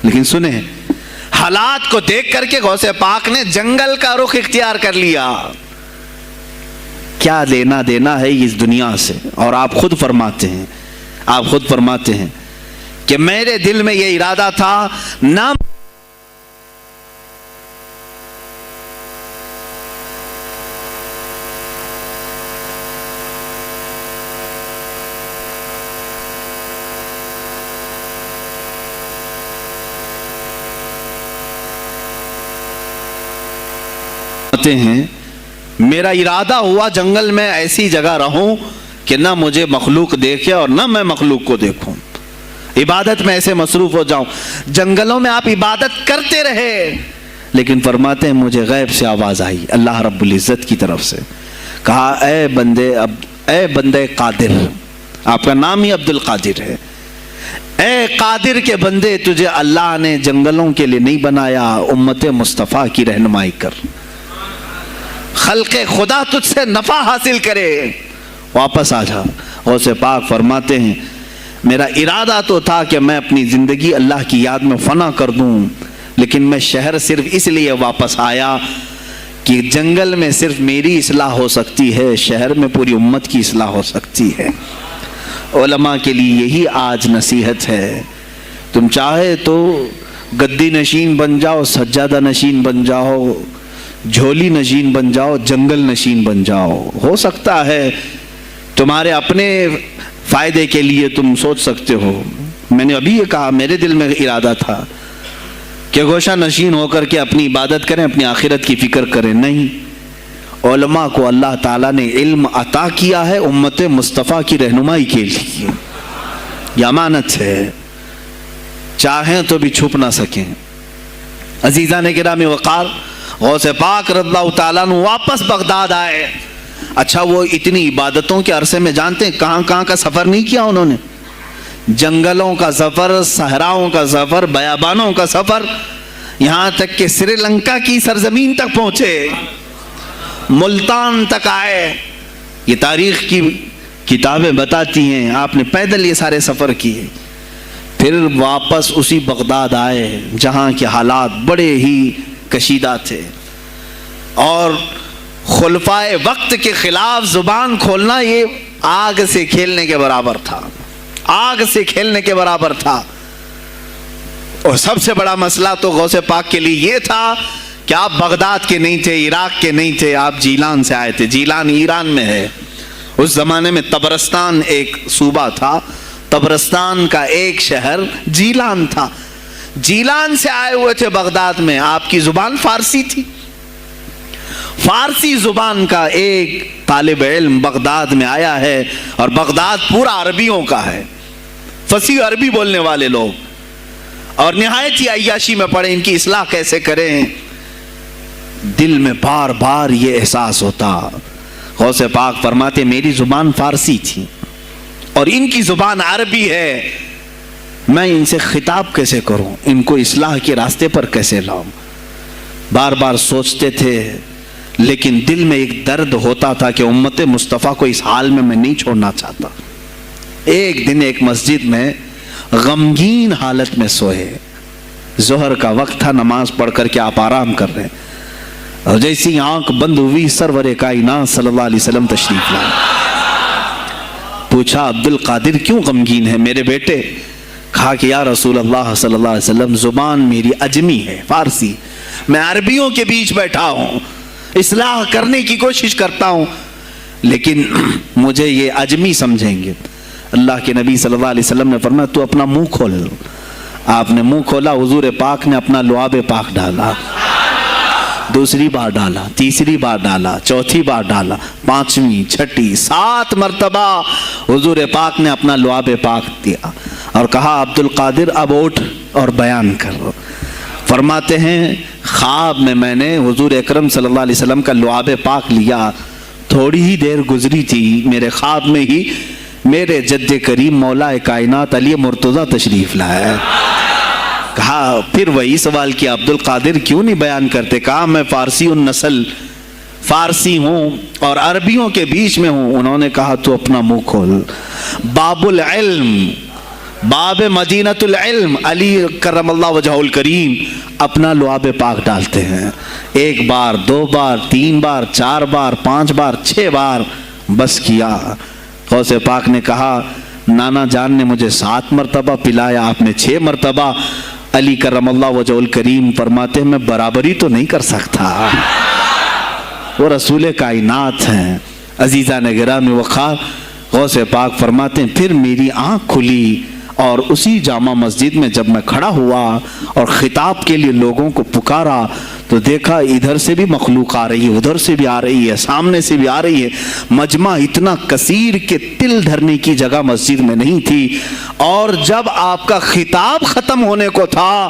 لیکن سنیں, حالات کو دیکھ کر کے غوث پاک نے جنگل کا رخ اختیار کر لیا. کیا لینا دینا ہے اس دنیا سے؟ اور آپ خود فرماتے ہیں کہ میرے دل میں یہ ارادہ تھا, نہ ہیں, میرا ارادہ ہوا جنگل میں ایسی جگہ رہوں کہ نہ مجھے مخلوق دیکھے اور نہ میں مخلوق کو دیکھوں, عبادت میں ایسے مصروف ہو جاؤں. جنگلوں میں آپ عبادت کرتے رہے, لیکن فرماتے ہیں مجھے غیب سے آواز آئی اللہ رب العزت کی طرف سے, کہا اے بندے قادر، آپ کا نام ہی عبد القادر ہے، اے قادر کے بندے، تجھے اللہ نے جنگلوں کے لیے نہیں بنایا، امت مصطفیٰ کی رہنمائی کر، خلق خدا تجھ سے نفع حاصل کرے، واپس آ جا۔ غوث پاک فرماتے ہیں میرا ارادہ تو تھا کہ میں اپنی زندگی اللہ کی یاد میں فنا کر دوں، لیکن میں شہر صرف اس لیے واپس آیا کہ جنگل میں صرف میری اصلاح ہو سکتی ہے، شہر میں پوری امت کی اصلاح ہو سکتی ہے۔ علماء کے لیے یہی آج نصیحت ہے، تم چاہے تو گدی نشین بن جاؤ، سجادہ نشین بن جاؤ، جھولی نشین بن جاؤ، جنگل نشین بن جاؤ، ہو سکتا ہے تمہارے اپنے فائدے کے لیے تم سوچ سکتے ہو۔ میں نے ابھی یہ کہا، میرے دل میں ارادہ تھا کہ گوشہ نشین ہو کر کے اپنی عبادت کریں، اپنی آخرت کی فکر کریں، نہیں، علماء کو اللہ تعالیٰ نے علم عطا کیا ہے امت مصطفیٰ کی رہنمائی کے لیے، یہ امانت ہے، چاہیں تو بھی چھپ نہ سکیں۔ عزیزان گرامی وقار، غوث پاک رضی اللہ تعالیٰ عنہ واپس بغداد آئے۔ اچھا وہ اتنی عبادتوں کے عرصے میں جانتے ہیں کہاں کہاں کا سفر نہیں کیا انہوں نے؟ جنگلوں کا سفر، صحراؤں کا سفر، بیابانوں کا سفر، یہاں تک کہ سری لنکا کی سرزمین تک پہنچے، ملتان تک آئے۔ یہ تاریخ کی کتابیں بتاتی ہیں آپ نے پیدل یہ سارے سفر کیے، پھر واپس اسی بغداد آئے جہاں کے حالات بڑے ہی کشیدہ تھے، اور خلفائے وقت کے خلاف زبان کھولنا یہ آگ سے کھیلنے کے برابر تھا، آگ سے کھیلنے کے برابر تھا۔ اور سب سے بڑا مسئلہ تو غوث پاک کے لیے یہ تھا کہ آپ بغداد کے نہیں تھے، عراق کے نہیں تھے، آپ جیلان سے آئے تھے۔ جیلان ایران میں ہے، اس زمانے میں طبرستان ایک صوبہ تھا، طبرستان کا ایک شہر جیلان تھا، جیلان سے آئے ہوئے تھے بغداد میں۔ آپ کی زبان فارسی تھی، فارسی زبان کا ایک طالب علم بغداد میں آیا ہے، اور بغداد پورا عربیوں کا ہے، فصیح عربی بولنے والے لوگ، اور نہایت ہی عیاشی میں پڑے ان کی اصلاح کیسے کریں۔ دل میں بار بار یہ احساس ہوتا، غوث پاک فرماتے میری زبان فارسی تھی اور ان کی زبان عربی ہے، میں ان سے خطاب کیسے کروں، ان کو اصلاح کے راستے پر کیسے لاؤں۔ بار بار سوچتے تھے، لیکن دل میں ایک درد ہوتا تھا کہ امت مصطفیٰ کو اس حال میں نہیں چھوڑنا چاہتا۔ ایک دن ایک مسجد میں غمگین حالت میں سوئے، ظہر کا وقت تھا، نماز پڑھ کر کے آپ آرام کر رہے ہیں، اور جیسی آنکھ بند ہوئی سرور کائنات صلی اللہ علیہ وسلم تشریف لائے۔ پوچھا عبد القادر کیوں غمگین ہے میرے بیٹے؟ کہا کہ یا رسول اللہ صلی اللہ علیہ وسلم زبان میری عجمی ہے، فارسی، میں عربیوں کے بیچ بیٹھا ہوں، اصلاح کرنے کی کوشش کرتا ہوں، لیکن مجھے یہ عجمی سمجھیں گے۔ اللہ کے نبی صلی اللہ علیہ وسلم نے فرمایا تو اپنا منہ کھول۔ آپ نے منہ کھولا، حضور پاک نے اپنا لعاب پاک ڈالا، دوسری بار ڈالا، تیسری بار ڈالا، چوتھی بار ڈالا، پانچویں، چھٹی، 7 مرتبہ حضور پاک نے اپنا لعاب پاک دیا اور کہا عبد القادر اب اٹھ اور بیان کرو۔ فرماتے ہیں خواب میں نے حضور اکرم صلی اللہ علیہ وسلم کا لعاب پاک لیا، تھوڑی ہی دیر گزری تھی، میرے خواب میں ہی میرے جد کریم مولا کائنات علی مرتضیٰ تشریف لائے۔ کہا پھر وہی سوال کیا عبد القادر کیوں نہیں بیان کرتے؟ کہا میں فارسی النسل، فارسی ہوں اور عربیوں کے بیچ میں ہوں۔ انہوں نے کہا تو اپنا منہ کھول۔ باب العلم، باب مدینۃ العلم، علی کرم اللہ وجہہ الکریم اپنا لعاب پاک ڈالتے ہیں، 1 بار، 2 بار، 3 بار، 4 بار، 5 بار، 6 بار، بس کیا۔ غوث پاک نے کہا نانا جان نے مجھے 7 مرتبہ پلایا، آپ نے 6 مرتبہ۔ علی کرم اللہ وجہہ الکریم فرماتے ہیں میں برابری تو نہیں کر سکتا، وہ رسول کائنات ہیں۔ عزیزان گرامی وقار، غوث پاک فرماتے ہیں پھر میری آنکھ کھلی، اور اسی جامع مسجد میں جب میں کھڑا ہوا اور خطاب کے لیے لوگوں کو پکارا تو دیکھا ادھر سے بھی مخلوق آ رہی ہے، ادھر سے بھی آ رہی ہے، سامنے سے بھی آ رہی ہے، مجمع اتنا کثیر کہ تل دھرنے کی جگہ مسجد میں نہیں تھی۔ اور جب آپ کا خطاب ختم ہونے کو تھا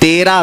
13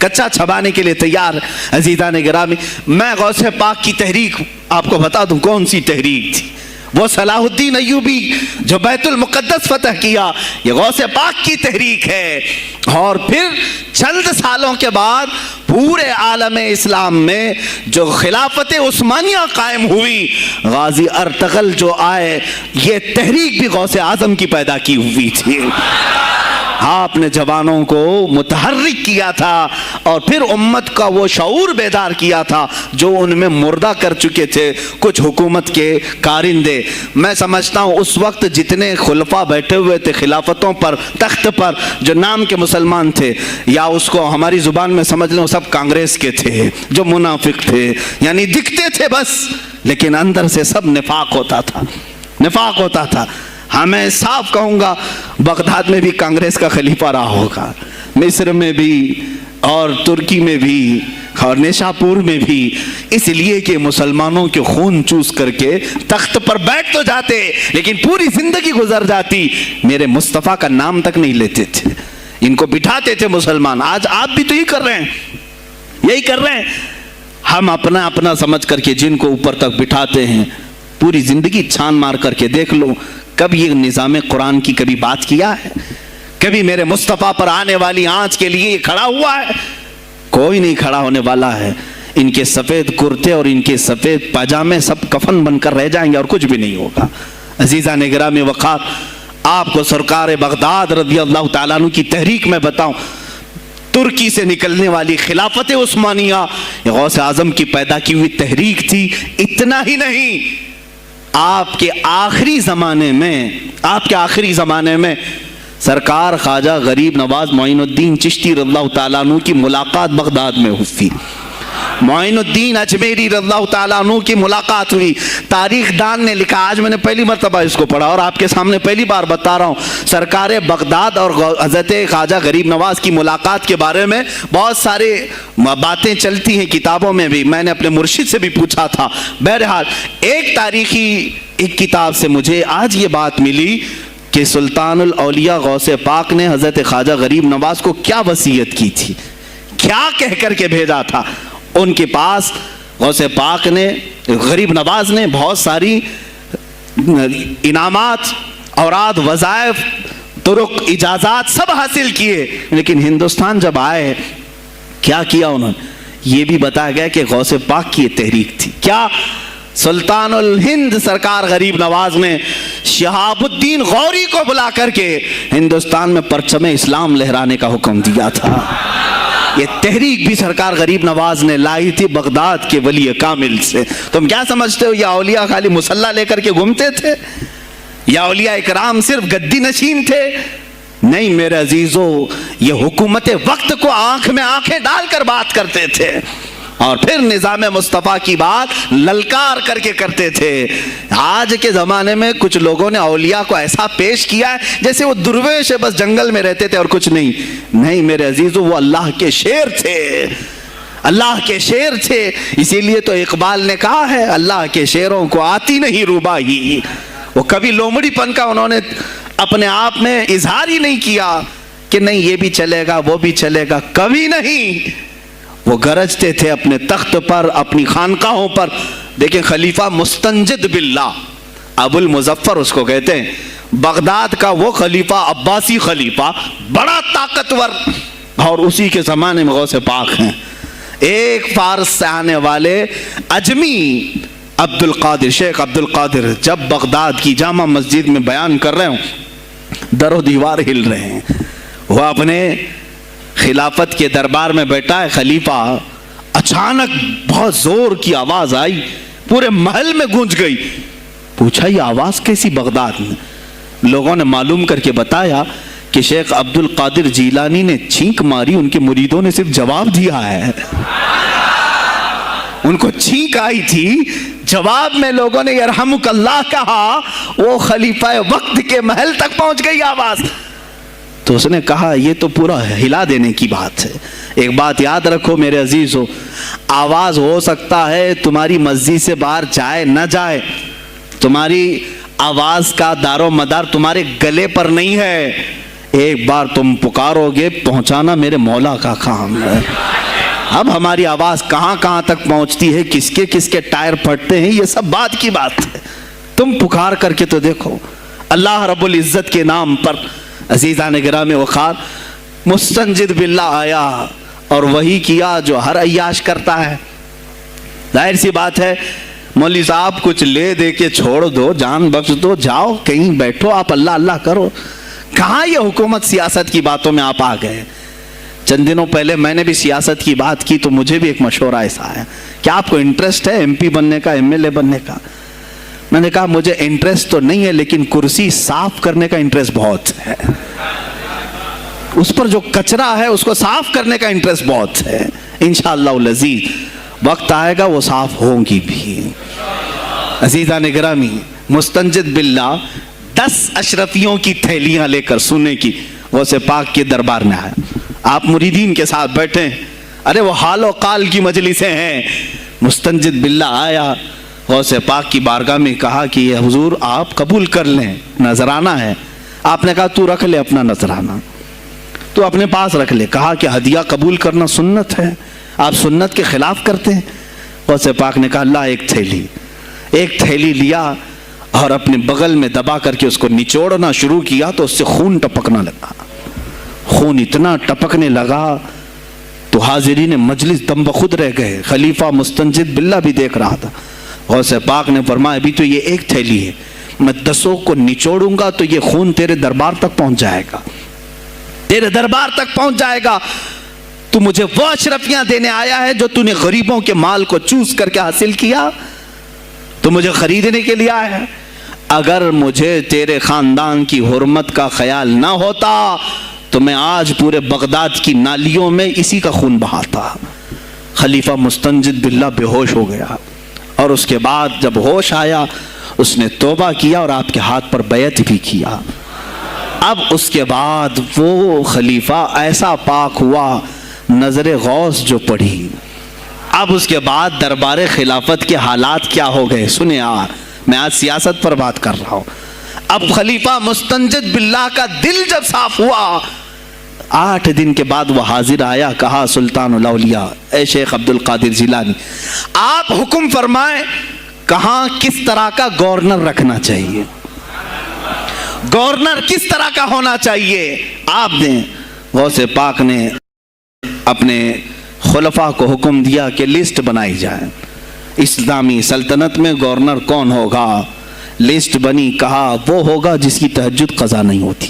کچا چھبانے کے لیے تیار. عزیزان گرامی، میں غوث پاک کی تحریک آپ کو بتا دوں کون سی تحریک تھی. وہ صلاح الدین ایوبی جو بیت المقدس فتح کیا، یہ غوث پاک کی تحریک ہے. اور پھر چند سالوں کے بعد پورے عالم اسلام میں جو خلافت عثمانیہ قائم ہوئی، غازی ارطغرل جو آئے، یہ تحریک بھی غوث اعظم کی پیدا کی ہوئی تھی. آپ نے جوانوں کو متحرک کیا تھا اور پھر امت کا وہ شعور بیدار کیا تھا جو ان میں مردہ کر چکے تھے کچھ حکومت کے کارندے. میں سمجھتا ہوں اس وقت جتنے خلفاء بیٹھے ہوئے تھے خلافتوں پر، تخت پر، جو نام کے مسلمان تھے، یا اس کو ہماری زبان میں سمجھ لیں، وہ سب کانگریس کے تھے جو منافق تھے. یعنی دکھتے تھے بس، لیکن اندر سے سب نفاق ہوتا تھا، نفاق ہوتا تھا. ہاں میں صاف کہوں گا، بغداد میں بھی کانگریس کا خلیفہ رہا ہوگا، مصر میں بھی اور ترکی میں بھی اور نیشاپور میں بھی، اس لیے کہ مسلمانوں کے خون چوس کر کے تخت پر بیٹھ تو جاتے لیکن پوری زندگی گزر جاتی، میرے مصطفیٰ کا نام تک نہیں لیتے تھے. ان کو بٹھاتے تھے مسلمان. آج آپ بھی تو یہی کر رہے ہیں، یہی کر رہے ہیں. ہم اپنا اپنا سمجھ کر کے جن کو اوپر تک بٹھاتے ہیں، پوری زندگی چھان مار کر کے دیکھ لو، کب یہ نظام قرآن کی کبھی بات کیا ہے؟ کبھی میرے مصطفیٰ پر آنے والی آنچ کے لیے کھڑا ہوا ہے؟ کوئی نہیں کھڑا ہونے والا ہے. ان کے سفید کرتے اور ان کے سفید پاجامے سب کفن بن کر رہ جائیں گے اور کچھ بھی نہیں ہوگا. عزیزان گرامی وقار، آپ کو سرکار بغداد رضی اللہ تعالیٰ عنہ کی تحریک میں بتاؤں. ترکی سے نکلنے والی خلافت عثمانیہ یہ غوث اعظم کی پیدا کی ہوئی تحریک تھی. اتنا ہی نہیں، آپ کے آخری زمانے میں سرکار خواجہ غریب نواز معین الدین چشتی رضی اللہ تعالیٰ عنہ کی ملاقات بغداد میں ہوئی. معین الدین اجمیری رضی اللہ تعالیٰ عنہ کی ملاقات ہوئی. تاریخ دان نے لکھا، آج میں نے پہلی مرتبہ اس کو پڑھا اور آپ کے سامنے پہلی بار بتا رہا ہوں. سرکار بغداد اور حضرت خواجہ غریب نواز کی ملاقات کے بارے میں بہت سارے باتیں چلتی ہیں کتابوں میں بھی، میں نے اپنے مرشد سے بھی پوچھا تھا. بہرحال ایک کتاب سے مجھے آج یہ بات ملی کہ سلطان الاولیاء غوث پاک نے حضرت خواجہ غریب نواز کو کیا وصیت کی تھی، کیا کہہ کر کے بھیجا تھا. ان کے پاس غوث پاک نے، غریب نواز نے بہت ساری انعامات، اوراد، وظائف، طرق، اجازات سب حاصل کیے، لیکن ہندوستان جب آئے کیا کیا انہوں نے؟ یہ بھی بتایا گیا کہ غوث پاک کی یہ تحریک تھی. کیا؟ سلطان الہند سرکار غریب نواز نے شہاب الدین غوری کو بلا کر کے ہندوستان میں پرچم اسلام لہرانے کا حکم دیا تھا. یہ تحریک بھی سرکار غریب نواز نے لائی تھی بغداد کے ولی کامل سے. تم کیا سمجھتے ہو یہ اولیاء خالی مسلح لے کر کے گھومتے تھے؟ یا اولیاء اکرام صرف گدی نشین تھے؟ نہیں میرے عزیزو، یہ حکومت وقت کو آنکھ میں آنکھیں ڈال کر بات کرتے تھے اور پھر نظام مصطفیٰ کی بات للکار کر کے کرتے تھے. آج کے زمانے میں کچھ لوگوں نے اولیاء کو ایسا پیش کیا ہے جیسے وہ درویش بس جنگل میں رہتے تھے اور کچھ نہیں. نہیں میرے عزیزو، وہ اللہ کے شیر تھے، اللہ کے شیر تھے. اسی لیے تو اقبال نے کہا ہے، اللہ کے شیروں کو آتی نہیں روباہی. وہ کبھی لومڑی پن کا انہوں نے اپنے آپ میں اظہار ہی نہیں کیا کہ نہیں یہ بھی چلے گا وہ بھی چلے گا، کبھی نہیں. وہ گرجتے تھے اپنے تخت پر، اپنی خانقاہوں پر. دیکھیں خلیفہ مستنجد باللہ، ابو المظفر اس کو کہتے ہیں، بغداد کا وہ خلیفہ، عباسی خلیفہ، بڑا طاقتور، اور اسی کے زمانے میں غوث پاک ہیں. ایک فارس سے آنے والے اجمی عبد القادر، شیخ عبد القادر، جب بغداد کی جامع مسجد میں بیان کر رہے ہوں، در و دیوار ہل رہے ہیں. وہ اپنے خلافت کے دربار میں بیٹھا ہے خلیفہ، اچانک بہت زور کی آواز آئی، پورے محل میں گونج گئی. پوچھا یہ آواز کیسی بغداد میں؟ لوگوں نے معلوم کر کے بتایا کہ شیخ عبد القادر جیلانی نے چھینک ماری، ان کے مریدوں نے صرف جواب دیا ہے. ان کو چھینک آئی تھی، جواب میں لوگوں نے یرحمک اللہ کہا، وہ خلیفہ وقت کے محل تک پہنچ گئی آواز. تو اس نے کہا یہ تو پورا ہلا دینے کی بات ہے. ایک بات یاد رکھو میرے عزیزو، آواز ہو سکتا ہے تمہاری مسجد سے باہر جائے نہ جائے، تمہاری آواز کا دار و مدار تمہارے گلے پر نہیں ہے. ایک بار تم پکارو گے پہنچانا میرے مولا کا کام ہے۔ اب ہماری آواز کہاں کہاں تک پہنچتی ہے، کس کے ٹائر پھٹتے ہیں، یہ سب بعد کی بات ہے۔ تم پکار کر کے تو دیکھو۔ اللہ رب العزت کے نام پر عزیزان گرامی وقار مستنجد باللہ آیا اور وہی کیا جو ہر عیاش کرتا ہے۔ ظاہر سی بات ہے، مولوی صاحب کچھ لے دے کے چھوڑ دو، جان بخش دو، جاؤ کہیں بیٹھو، آپ اللہ اللہ کرو۔ کہاں یہ حکومت سیاست کی باتوں میں آپ آ گئے؟ چند دنوں پہلے میں نے بھی سیاست کی بات کی تو مجھے بھی ایک مشورہ ایسا آیا کہ آپ کو انٹرسٹ ہے ایم پی بننے کا، ایم ایل اے بننے کا؟ میں نے کہا مجھے انٹرسٹ تو نہیں ہے لیکن کرسی صاف کرنے کا انٹرسٹ بہت ہے، اس پر جو کچرا ہے اس کو صاف کرنے کا انٹرسٹ بہت ہے۔ انشاءاللہ العزیز وقت آئے گا وہ صاف ہوں گی بھی۔ عزیزان گرامی مستنجد باللہ 10 اشرفیوں کی تھیلیاں لے کر سونے کی غوث پاک کے دربار میں آئے۔ آپ مریدین کے ساتھ بیٹھے، ارے وہ حال و قال کی مجلسیں ہیں۔ مستنجد باللہ آیا، غوث پاک کی بارگاہ میں کہا کہ یہ حضور آپ قبول کر لیں، نذرانہ ہے۔ آپ نے کہا تو رکھ لے اپنا نذرانہ، تو اپنے پاس رکھ لے۔ کہا کہ ہدیہ قبول کرنا سنت ہے، آپ سنت کے خلاف کرتے ہیں۔ غوث پاک نے کہا اللہ ایک تھیلی لیا اور اپنے بغل میں دبا کر کے اس کو نچوڑنا شروع کیا تو اس سے خون ٹپکنا لگا۔ خون اتنا ٹپکنے لگا تو حاضرین مجلس دم بخود رہ گئے۔ خلیفہ مستنجد باللہ بھی دیکھ رہا تھا۔ غوث پاک نے فرمایا ابھی تو یہ ایک تھیلی ہے، میں 10 کو نچوڑوں گا تو یہ خون تیرے دربار تک پہنچ جائے گا، تیرے دربار تک پہنچ جائے گا۔ تو مجھے وہ اشرفیاں دینے آیا ہے جو تو نے غریبوں کے مال کو چوس کر کے حاصل کیا، تو مجھے خریدنے کے لیے آیا ہے۔ اگر مجھے تیرے خاندان کی حرمت کا خیال نہ ہوتا تو میں آج پورے بغداد کی نالیوں میں اسی کا خون بہاتا۔ خلیفہ مستنجد باللہ بے ہوش ہو گیا، اور اس کے بعد جب ہوش آیا اس نے توبہ کیا اور آپ کے ہاتھ پر بیعت بھی کیا۔ اب اس کے بعد وہ خلیفہ ایسا پاک ہوا، نظر غوث جو پڑھی۔ اب اس کے بعد دربار خلافت کے حالات کیا ہو گئے سنیں۔ میں آج سیاست پر بات کر رہا ہوں۔ اب خلیفہ مستنجد باللہ کا دل جب صاف ہوا، 8 دن کے بعد وہ حاضر آیا، کہا سلطان الاولیاء اے شیخ عبد القادر جیلانی آپ حکم فرمائیں کہاں کس طرح کا گورنر رکھنا چاہیے، گورنر کس طرح کا ہونا چاہیے آپ نے۔ غوث پاک نے اپنے خلفاء کو حکم دیا کہ لسٹ بنائی جائے، اسلامی سلطنت میں گورنر کون ہوگا۔ لسٹ بنی، کہا وہ ہوگا جس کی تہجد قضا نہیں ہوتی،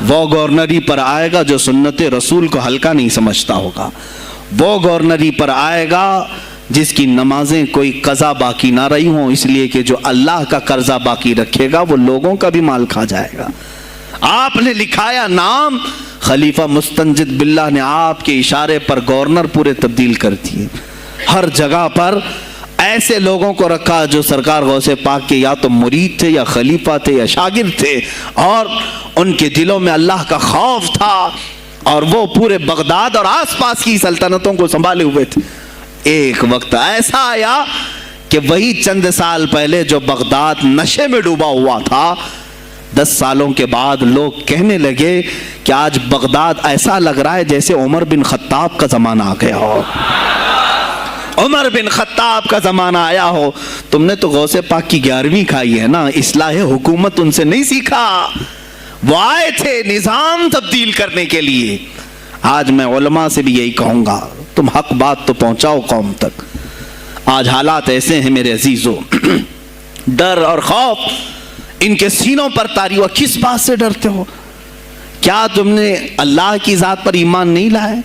وہ گورنری پر آئے گا جو سنت رسول کو ہلکا نہیں سمجھتا ہوگا، وہ گورنری پر آئے گا جس کی نمازیں کوئی قضا باقی نہ رہی ہوں، اس لیے کہ جو اللہ کا قرضہ باقی رکھے گا وہ لوگوں کا بھی مال کھا جائے گا۔ آپ نے لکھایا نام، خلیفہ مستنجد باللہ نے آپ کے اشارے پر گورنر پورے تبدیل کر دیے۔ ہر جگہ پر ایسے لوگوں کو رکھا جو سرکار غوث پاک کے یا تو مرید تھے یا خلیفہ تھے یا شاگرد تھے، اور ان کے دلوں میں اللہ کا خوف تھا اور وہ پورے بغداد اور آس پاس کی سلطنتوں کو سنبھالے ہوئے تھے۔ ایک وقت ایسا آیا کہ وہی چند سال پہلے جو بغداد نشے میں ڈوبا ہوا تھا، 10 سالوں کے بعد لوگ کہنے لگے کہ آج بغداد ایسا لگ رہا ہے جیسے عمر بن خطاب کا زمانہ آ گیا ہو، عمر بن خطاب کا زمانہ آیا ہو۔ تم نے تو غوث پاک کی 11ویں کھائی ہے نا، اصلاح حکومت ان سے نہیں سیکھا، وہ آئے تھے نظام تبدیل کرنے کے لیے۔ آج میں علماء سے بھی یہی کہوں گا، تم حق بات تو پہنچاؤ قوم تک۔ آج حالات ایسے ہیں میرے عزیزوں، ڈر اور خوف ان کے سینوں پر طاری ہوا۔ کس بات سے ڈرتے ہو؟ کیا تم نے اللہ کی ذات پر ایمان نہیں لائے؟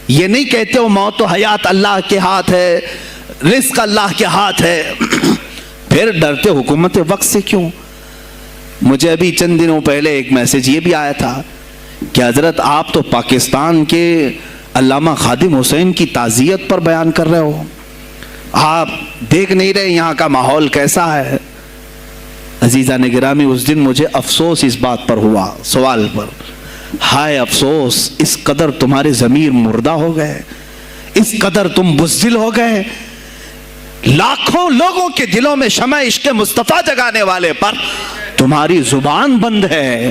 یہ نہیں کہتے ہو موت و حیات اللہ کے ہاتھ ہے، رزق اللہ کے ہاتھ ہے، پھر ڈرتے حکومت وقت سے کیوں؟ مجھے ابھی چند دنوں پہلے ایک میسج یہ بھی آیا تھا کہ حضرت آپ تو پاکستان کے علامہ خادم حسین کی تعزیت پر بیان کر رہے ہو، آپ دیکھ نہیں رہے یہاں کا ماحول کیسا ہے۔ عزیزان گرامی اس دن مجھے افسوس اس بات پر ہوا، سوال پر، ہائے افسوس، اس قدر تمہارے ضمیر مردہ ہو گئے، اس قدر تم بزدل ہو گئے، لاکھوں لوگوں کے دلوں میں شمع عشق مصطفیٰ جگانے والے پر تمہاری زبان بند ہے،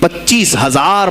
25,000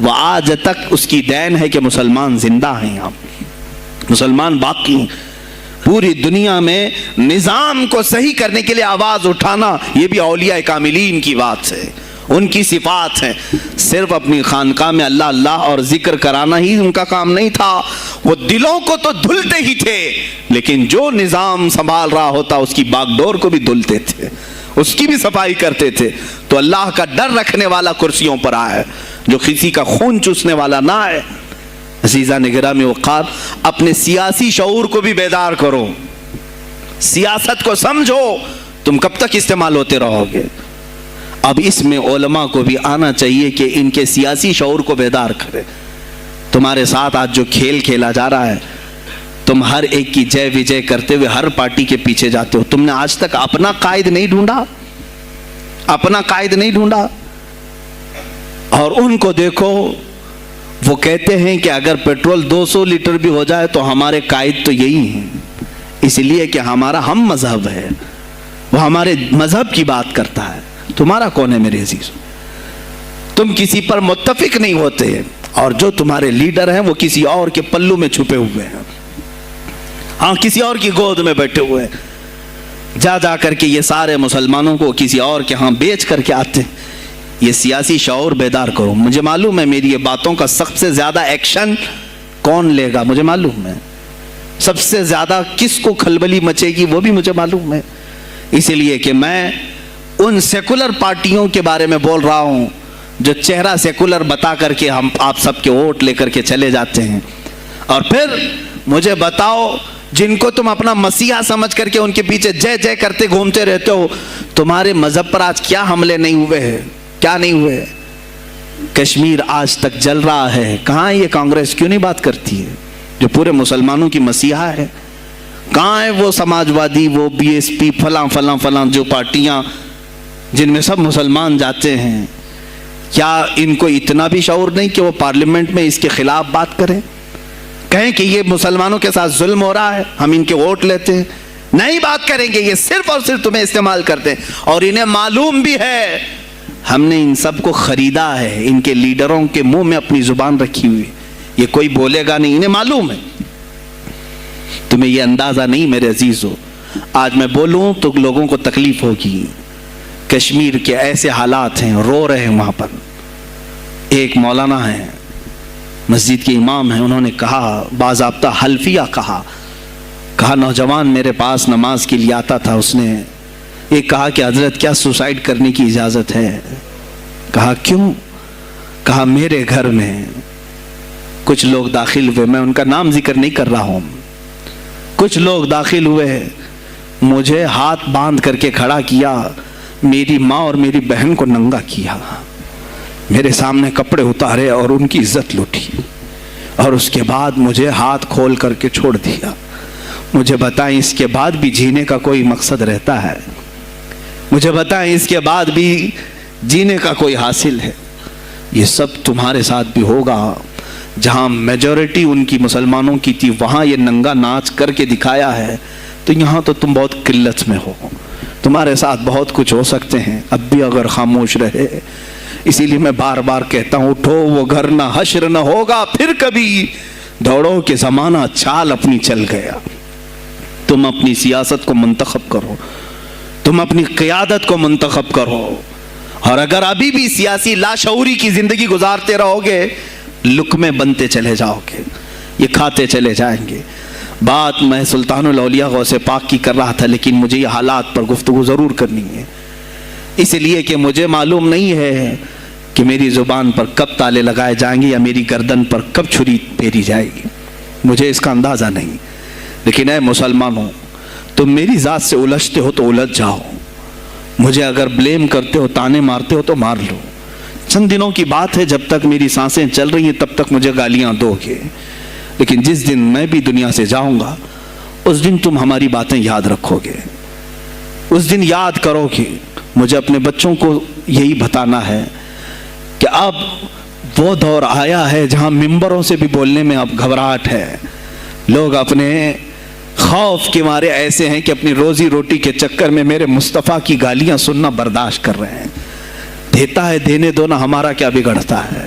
وہ آج تک اس کی دین ہے کہ مسلمان زندہ ہیں، یہاں مسلمان باقی ہیں۔ پوری دنیا میں نظام کو صحیح کرنے کے لیے آواز اٹھانا یہ بھی اولیاء کاملین کی بات ہے، ان کی صفات ہیں۔ صرف اپنی خانقاہ میں اللہ اللہ اور ذکر کرانا ہی ان کا کام نہیں تھا، وہ دلوں کو تو دھلتے ہی تھے، لیکن جو نظام سنبھال رہا ہوتا اس کی باغ ڈور کو بھی دھلتے تھے، اس کی بھی صفائی کرتے تھے۔ تو اللہ کا ڈر رکھنے والا کرسیوں پر آئے، جو کسی کا خون چوسنے والا نہ آئے۔ عزیزان گرامی وقار، اپنے سیاسی شعور کو بھی بیدار کرو، سیاست کو سمجھو، تم کب تک استعمال ہوتے رہو گے؟ اب اس میں علماء کو بھی آنا چاہیے کہ ان کے سیاسی شعور کو بیدار کرے۔ تمہارے ساتھ آج جو کھیل کھیلا جا رہا ہے، تم ہر ایک کی جے وجے کرتے ہوئے ہر پارٹی کے پیچھے جاتے ہو، تم نے آج تک اپنا قائد نہیں ڈھونڈا، اپنا قائد نہیں ڈھونڈا۔ اور ان کو دیکھو، وہ کہتے ہیں کہ اگر پیٹرول 200 لیٹر بھی ہو جائے تو ہمارے قائد تو یہی ہیں، اس لیے کہ ہمارا ہم مذہب ہے، وہ ہمارے مذہب کی بات کرتا ہے۔ تمہارا کون ہے میرے عزیز؟ تم کسی پر متفق نہیں ہوتے، اور جو تمہارے لیڈر ہیں وہ کسی اور کے پلو میں چھپے ہوئے ہیں، ہاں کسی اور کی گود میں بیٹھے ہوئے ہیں، جا جا کر کے یہ سارے مسلمانوں کو کسی اور کے ہاں بیچ کر کے آتے ہیں۔ یہ سیاسی شعور بیدار کرو۔ مجھے معلوم ہے میری یہ باتوں کا سب سے زیادہ ایکشن کون لے گا، مجھے معلوم ہے سب سے زیادہ کس کو کھلبلی مچے گی، وہ بھی مجھے معلوم ہے۔ اسی لیے کہ میں ان سیکولر پارٹیوں کے بارے میں بول رہا ہوں جو چہرہ سیکولر بتا کر کے ہم آپ سب کے ووٹ لے کر کے چلے جاتے ہیں، اور پھر مجھے بتاؤ جن کو تم اپنا مسیحا سمجھ کر کے ان کے پیچھے جے جے کرتے گھومتے رہتے ہو، تمہارے مذہب پر آج کیا حملے نہیں ہوئے ہیں، کیا نہیں ہوئے؟ کشمیر آج تک جل رہا ہے، کہاں یہ کانگریس کیوں نہیں بات کرتی ہے جو پورے مسلمانوں کی مسیحا ہے؟ کہاں ہے وہ سماج وادی، وہ بی ایس پی، فلاں فلاں فلاں جو پارٹیاں جن میں سب مسلمان جاتے ہیں؟ کیا ان کو اتنا بھی شعور نہیں کہ وہ پارلیمنٹ میں اس کے خلاف بات کریں، کہیں کہ یہ مسلمانوں کے ساتھ ظلم ہو رہا ہے، ہم ان کے ووٹ لیتے ہیں؟ نہیں بات کریں گے، یہ صرف اور صرف تمہیں استعمال کرتے ہیں، اور انہیں معلوم بھی ہے ہم نے ان سب کو خریدا ہے، ان کے لیڈروں کے منہ میں اپنی زبان رکھی ہوئی، یہ کوئی بولے گا نہیں، انہیں معلوم ہے۔ تمہیں یہ اندازہ نہیں میرے عزیزو، آج میں بولوں تو لوگوں کو تکلیف ہوگی۔ کشمیر کے ایسے حالات ہیں، رو رہے ہیں وہاں پر۔ ایک مولانا ہیں، مسجد کے امام ہیں، انہوں نے کہا، باضابطہ حلفیہ کہا نوجوان میرے پاس نماز کے لیے آتا تھا، اس نے یہ کہا کہ حضرت کیا سوسائیڈ کرنے کی اجازت ہے؟ کہا کیوں؟ کہا میرے گھر میں کچھ لوگ داخل ہوئے، میں ان کا نام ذکر نہیں کر رہا ہوں، کچھ لوگ داخل ہوئے، مجھے ہاتھ باندھ کر کے کھڑا کیا، میری ماں اور میری بہن کو ننگا کیا، میرے سامنے کپڑے اتارے اور ان کی عزت لوٹی، اور اس کے بعد مجھے ہاتھ کھول کر کے چھوڑ دیا۔ مجھے بتائیں اس کے بعد بھی جینے کا کوئی مقصد رہتا ہے؟ مجھے بتائیں اس کے بعد بھی جینے کا کوئی حاصل ہے؟ یہ سب تمہارے ساتھ بھی ہوگا۔ جہاں میجورٹی ان کی مسلمانوں کی تھی وہاں یہ ننگا ناچ کر کے دکھایا ہے، تو یہاں تو تم بہت قلت میں ہو، تمہارے ساتھ بہت کچھ ہو سکتے ہیں، اب بھی اگر خاموش رہے۔ اسی لیے میں بار بار کہتا ہوں، اٹھو وہ گھر نہ حشر نہ ہوگا پھر کبھی، دوڑو کہ زمانہ چال اپنی چل گیا۔ تم اپنی سیاست کو منتخب کرو، تم اپنی قیادت کو منتخب کرو، اور اگر ابھی بھی سیاسی لاشعوری کی زندگی گزارتے رہو گے، لقمے بنتے چلے جاؤ گے، یہ کھاتے چلے جائیں گے۔ بات میں سلطان الاولیاء غوث پاک کی کر رہا تھا، لیکن مجھے یہ حالات پر گفتگو ضرور کرنی ہے، اس لیے کہ مجھے معلوم نہیں ہے کہ میری زبان پر کب تالے لگائے جائیں گے یا میری گردن پر کب چھری پھیری جائے گی، مجھے اس کا اندازہ نہیں۔ لیکن اے مسلمانوں، تم میری ذات سے الجھتے ہو تو الجھ جاؤ، مجھے اگر بلیم کرتے ہو، تانے مارتے ہو تو مار لو۔ چند دنوں کی بات ہے، جب تک میری سانسیں چل رہی ہیں تب تک مجھے گالیاں دو گے، لیکن جس دن میں بھی دنیا سے جاؤں گا اس دن تم ہماری باتیں یاد رکھو گے، اس دن یاد کرو گے۔ مجھے اپنے بچوں کو یہی بتانا ہے کہ اب وہ دور آیا ہے جہاں ممبروں سے بھی بولنے میں اب گھبراہٹ ہے، لوگ اپنے خوف کے مارے ایسے ہیں کہ اپنی روزی روٹی کے چکر میں میرے مصطفیٰ کی گالیاں سننا برداشت کر رہے ہیں۔ دیتا ہے دینے دو نا، ہمارا کیا بگڑتا ہے؟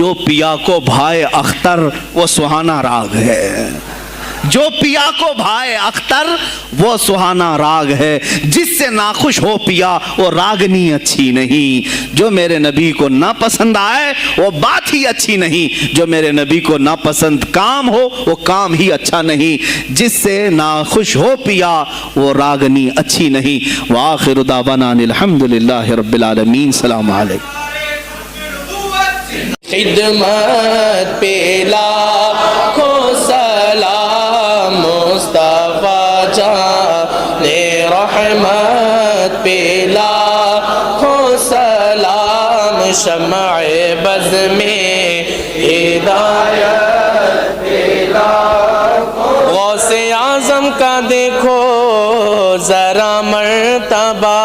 جو پیا کو بھائے اختر وہ سہانا راگ ہے، جو پیا کو بھائے اختر وہ سہانا راگ ہے، جس سے ناخوش ہو پیا وہ راگنی اچھی نہیں، جو میرے نبی کو نہ پسند آئے وہ بات ہی اچھی نہیں، جو میرے نبی کو نہ پسند کام ہو وہ کام ہی اچھا نہیں، جس سے ناخوش ہو پیا وہ راگنی اچھی نہیں۔ وآخر دعوانا الحمدللہ رب العالمین۔ السلام علیکم۔ خدمت پہ لاکھوں سلام مصطفیٰ جان رحمت پہ لاکھوں سلام، شمع بز میں ہدایت پہ لاکھوں، غوث اعظم کا دیکھو ذرا مرتبہ،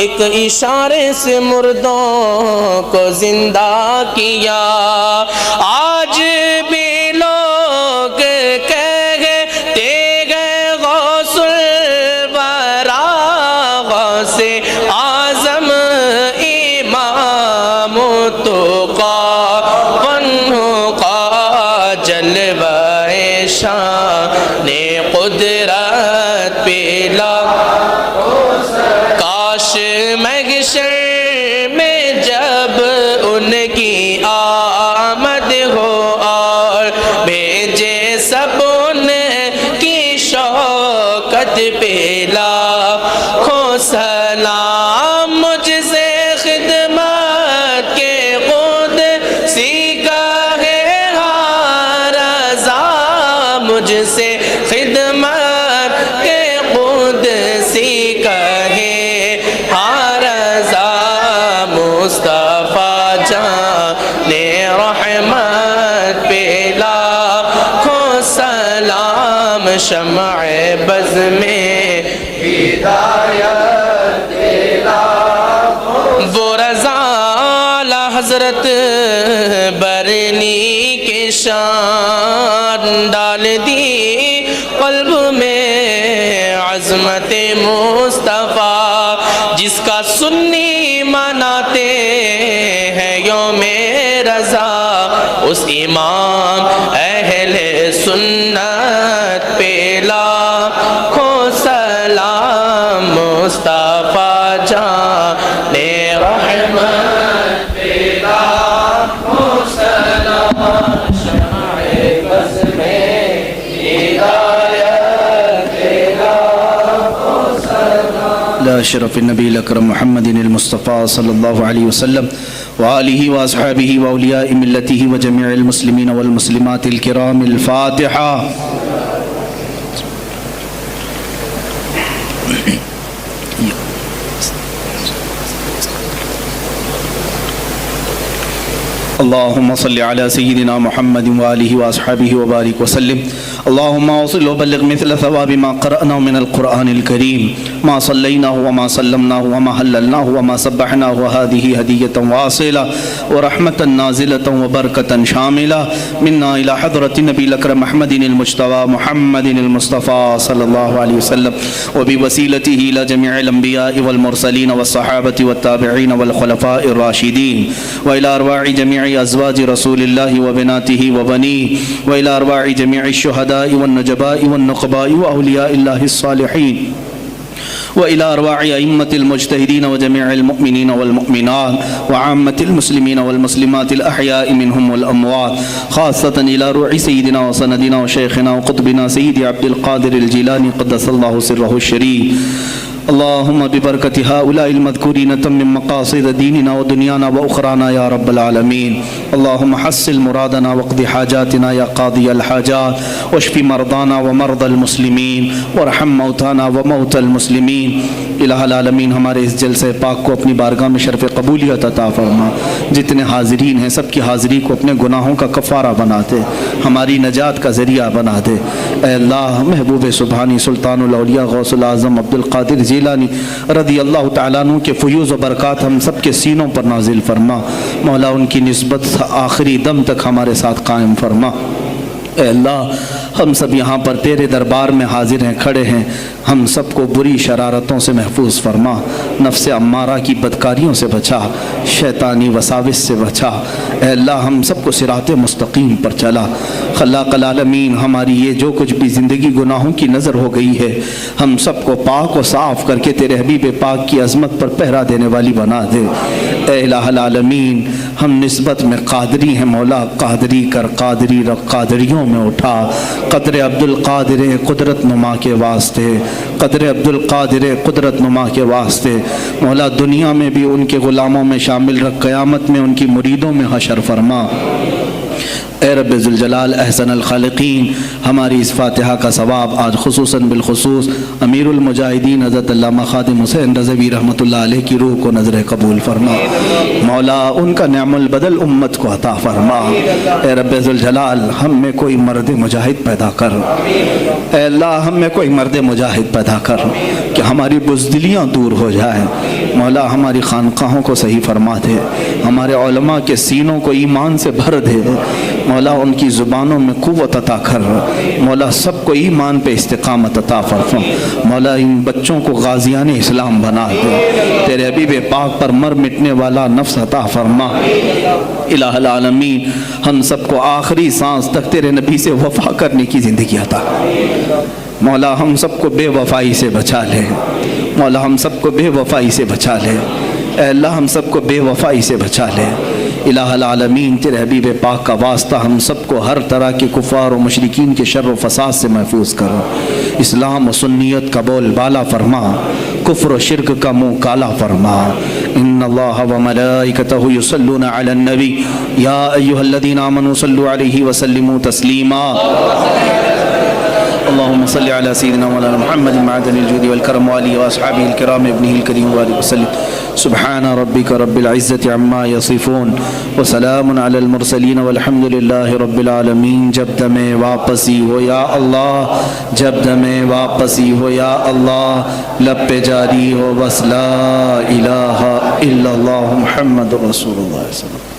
ایک اشارے سے مردوں کو زندہ کیا، آج بھی لوگ کہتے ہیں غوث الورا، غوث اعظم امام التقیٰ والنقیٰ، جلوہ شان قدرت پہ کاش محشر میں جب ان کی آمد ہو اور بھیجے سب ان کی شوکت پہ لاکھوں سلام، مجھ سے خدمت کے قدسی کا ہے ہر رضا، مجھ سے خدمت کے قدسی کا ہے ہر رضا، مصطفیٰ جان رحمت پہ لاکھوں سلام، شمع بز میں ہدایت پہ لاکھوں، وہ رضا اعلیٰ حضرت برنی کے شان ڈال دی قلب میں عظمت مصطفیٰ، جس کا سنی مناتے ہیں یوم رضا، اس امام اہل سنت پہ لاکھوں سلام، مصطفیٰ جان رحمت پہ لاکھوں سلام، شمع بز میں ہدایت پہ لاکھوں سلام، لا شرف النبی الاکرم محمد المصطفیٰ صلی اللہ علیہ وسلم وآلہ واصحابہ واولیاء ملتہ وجميع المسلمین والمسلمات الکرام۔ الفاتحہ۔ اللهم صل على سيدنا محمد وآله وأصحابه وبارك وسلم. اللهم وصل وبلغ مثل ثواب ما قرأناه من القرآن الكريم، ما صليناه وما سلمناه وما هللناه وما سبحناه، وهذه هدية واصلة ورحمة نازلة وبركة شاملة منا إلى حضرة النبي الأكرم محمد المجتبى محمد المصطفى صلى الله عليه وسلم، وبوسيلته إلى جميع الأنبياء والمرسلين والصحابة والتابعين والخلفاء الراشدين، وإلى أرواح جميع أزواج رسول الله وبناته وبنيه، وإلى أرواح جميع الشهداء والنجباء والنقباء وأولياء الله الصالحين، وإلى أرواح أئمة المجتهدين وجميع المؤمنين والمؤمنات وعامة المسلمين والمسلمات الأحياء منهم والأموات، خاصة إلى روح سيدنا وسندنا وشيخنا وقطبنا سيدي عبد القادر الجيلاني قدس الله سره الشريف. اللهم ببركة هؤلاء المذكورين تمم مقاصد ديننا ودنيانا وأخرانا يا رب العالمين. اللهم حصل مرادنا واقض حاجاتنا يا قاضي الحاجات، واشف مرضانا ومرضى المسلمين، وارحم موتانا وموتى المسلمين. الہ العالمین، ہمارے اس جلسہ پاک کو اپنی بارگاہ میں شرف قبولیت عطا فرما. جتنے حاضرین ہیں سب کی حاضری کو اپنے گناہوں کا کفارہ بنا دے، ہماری نجات کا ذریعہ بنا دے. اے اللہ، محبوب سبحانی سلطان الاولیاء غوث العظم عبد القادر جیلانی رضی اللہ تعالیٰ عنہ کے فیوز و برکات ہم سب کے سینوں پر نازل فرما. مولا ان کی نسبت آخری دم تک ہمارے ساتھ قائم فرما. اے اللہ، ہم سب یہاں پر تیرے دربار میں حاضر ہیں، کھڑے ہیں، ہم سب کو بری شرارتوں سے محفوظ فرما، نفس امارہ کی بدکاریوں سے بچا، شیطانی وساوس سے بچا۔ اے اللہ ہم سب کو صراط مستقیم پر چلا۔ خلاق العالمین ہماری یہ جو کچھ بھی زندگی گناہوں کی نظر ہو گئی ہے، ہم سب کو پاک و صاف کر کے تیرے حبیب پاک کی عظمت پر پہرا دینے والی بنا دے۔ اے الہ العالمین ہم نسبت میں قادری ہیں مولا، قادری کر، قادری رکھ، قادریوں میں اٹھا۔ قدر عبد القادر قدرت نما کے واسطے، قدر عبد القادر قدرت نما کے واسطے مولا دنیا میں بھی ان کے غلاموں میں شامل رکھ، قیامت میں ان کی مریدوں میں حشر فرما۔ اے رب ذوالجلال احسن الخالقین ہماری اس فاتحہ کا ثواب آج خصوصاً بالخصوص امیر المجاہدین حضرت علامہ خادم حسین رضوی رحمۃ اللہ علیہ کی روح کو نظر قبول فرما مولا، ان کا نعم البدل امت کو عطا فرما۔ اے رب ذوالجلال ہم میں کوئی مرد مجاہد پیدا کر، اے اللہ ہم میں کوئی مرد مجاہد پیدا کر کہ ہماری بزدلیاں دور ہو جائیں مولا، ہماری خانقاہوں کو صحیح فرما دے، ہمارے علماء کے سینوں کو ایمان سے بھر دے مولا، ان کی زبانوں میں قوت عطا کر مولا، سب کو ایمان پہ استقامت عطا فرما مولا، ان بچوں کو غازیان اسلام بنا دے، تیرے حبیب پاک پر مر مٹنے والا نفس عطا فرما۔ الہ العالمین ہم سب کو آخری سانس تک تیرے نبی سے وفا کرنے کی زندگی عطا مولا، ہم سب کو بے وفائی سے بچا لے مولا، ہم سب کو بے وفائی سے بچا لے، اے اللہ ہم سب کو بے وفائی سے بچا لے۔ الہ العالمین تیرے حبیب پاک کا واسطہ ہم سب کو ہر طرح کے کفار و مشرکین کے شر و فساد سے محفوظ کرو، اسلام و سنیت کا بول بالا فرما، کفر و شرک کا منہ کالا فرما۔ ان اللہ و ملائکتہ یصلون علی النبی یا ایھا الذین آمنوا صلوا علیہ وسلموا تسلیما۔ اللهم صل على سيدنا مولانا محمد معدن الجود والكرم وآله وأصحابه الكرام ابنه الكريم وآله وسلم۔ سبحان ربك رب العزة عما يصفون وسلام على المرسلين والحمد لله رب العالمين۔ جب دمیں واپسی ہو یا اللہ، جب دمیں واپسی ہو یا اللہ، لب پہ جاری ہو بس لا الہ الا اللہ محمد رسول اللہ صلی اللہ علیہ وسلم۔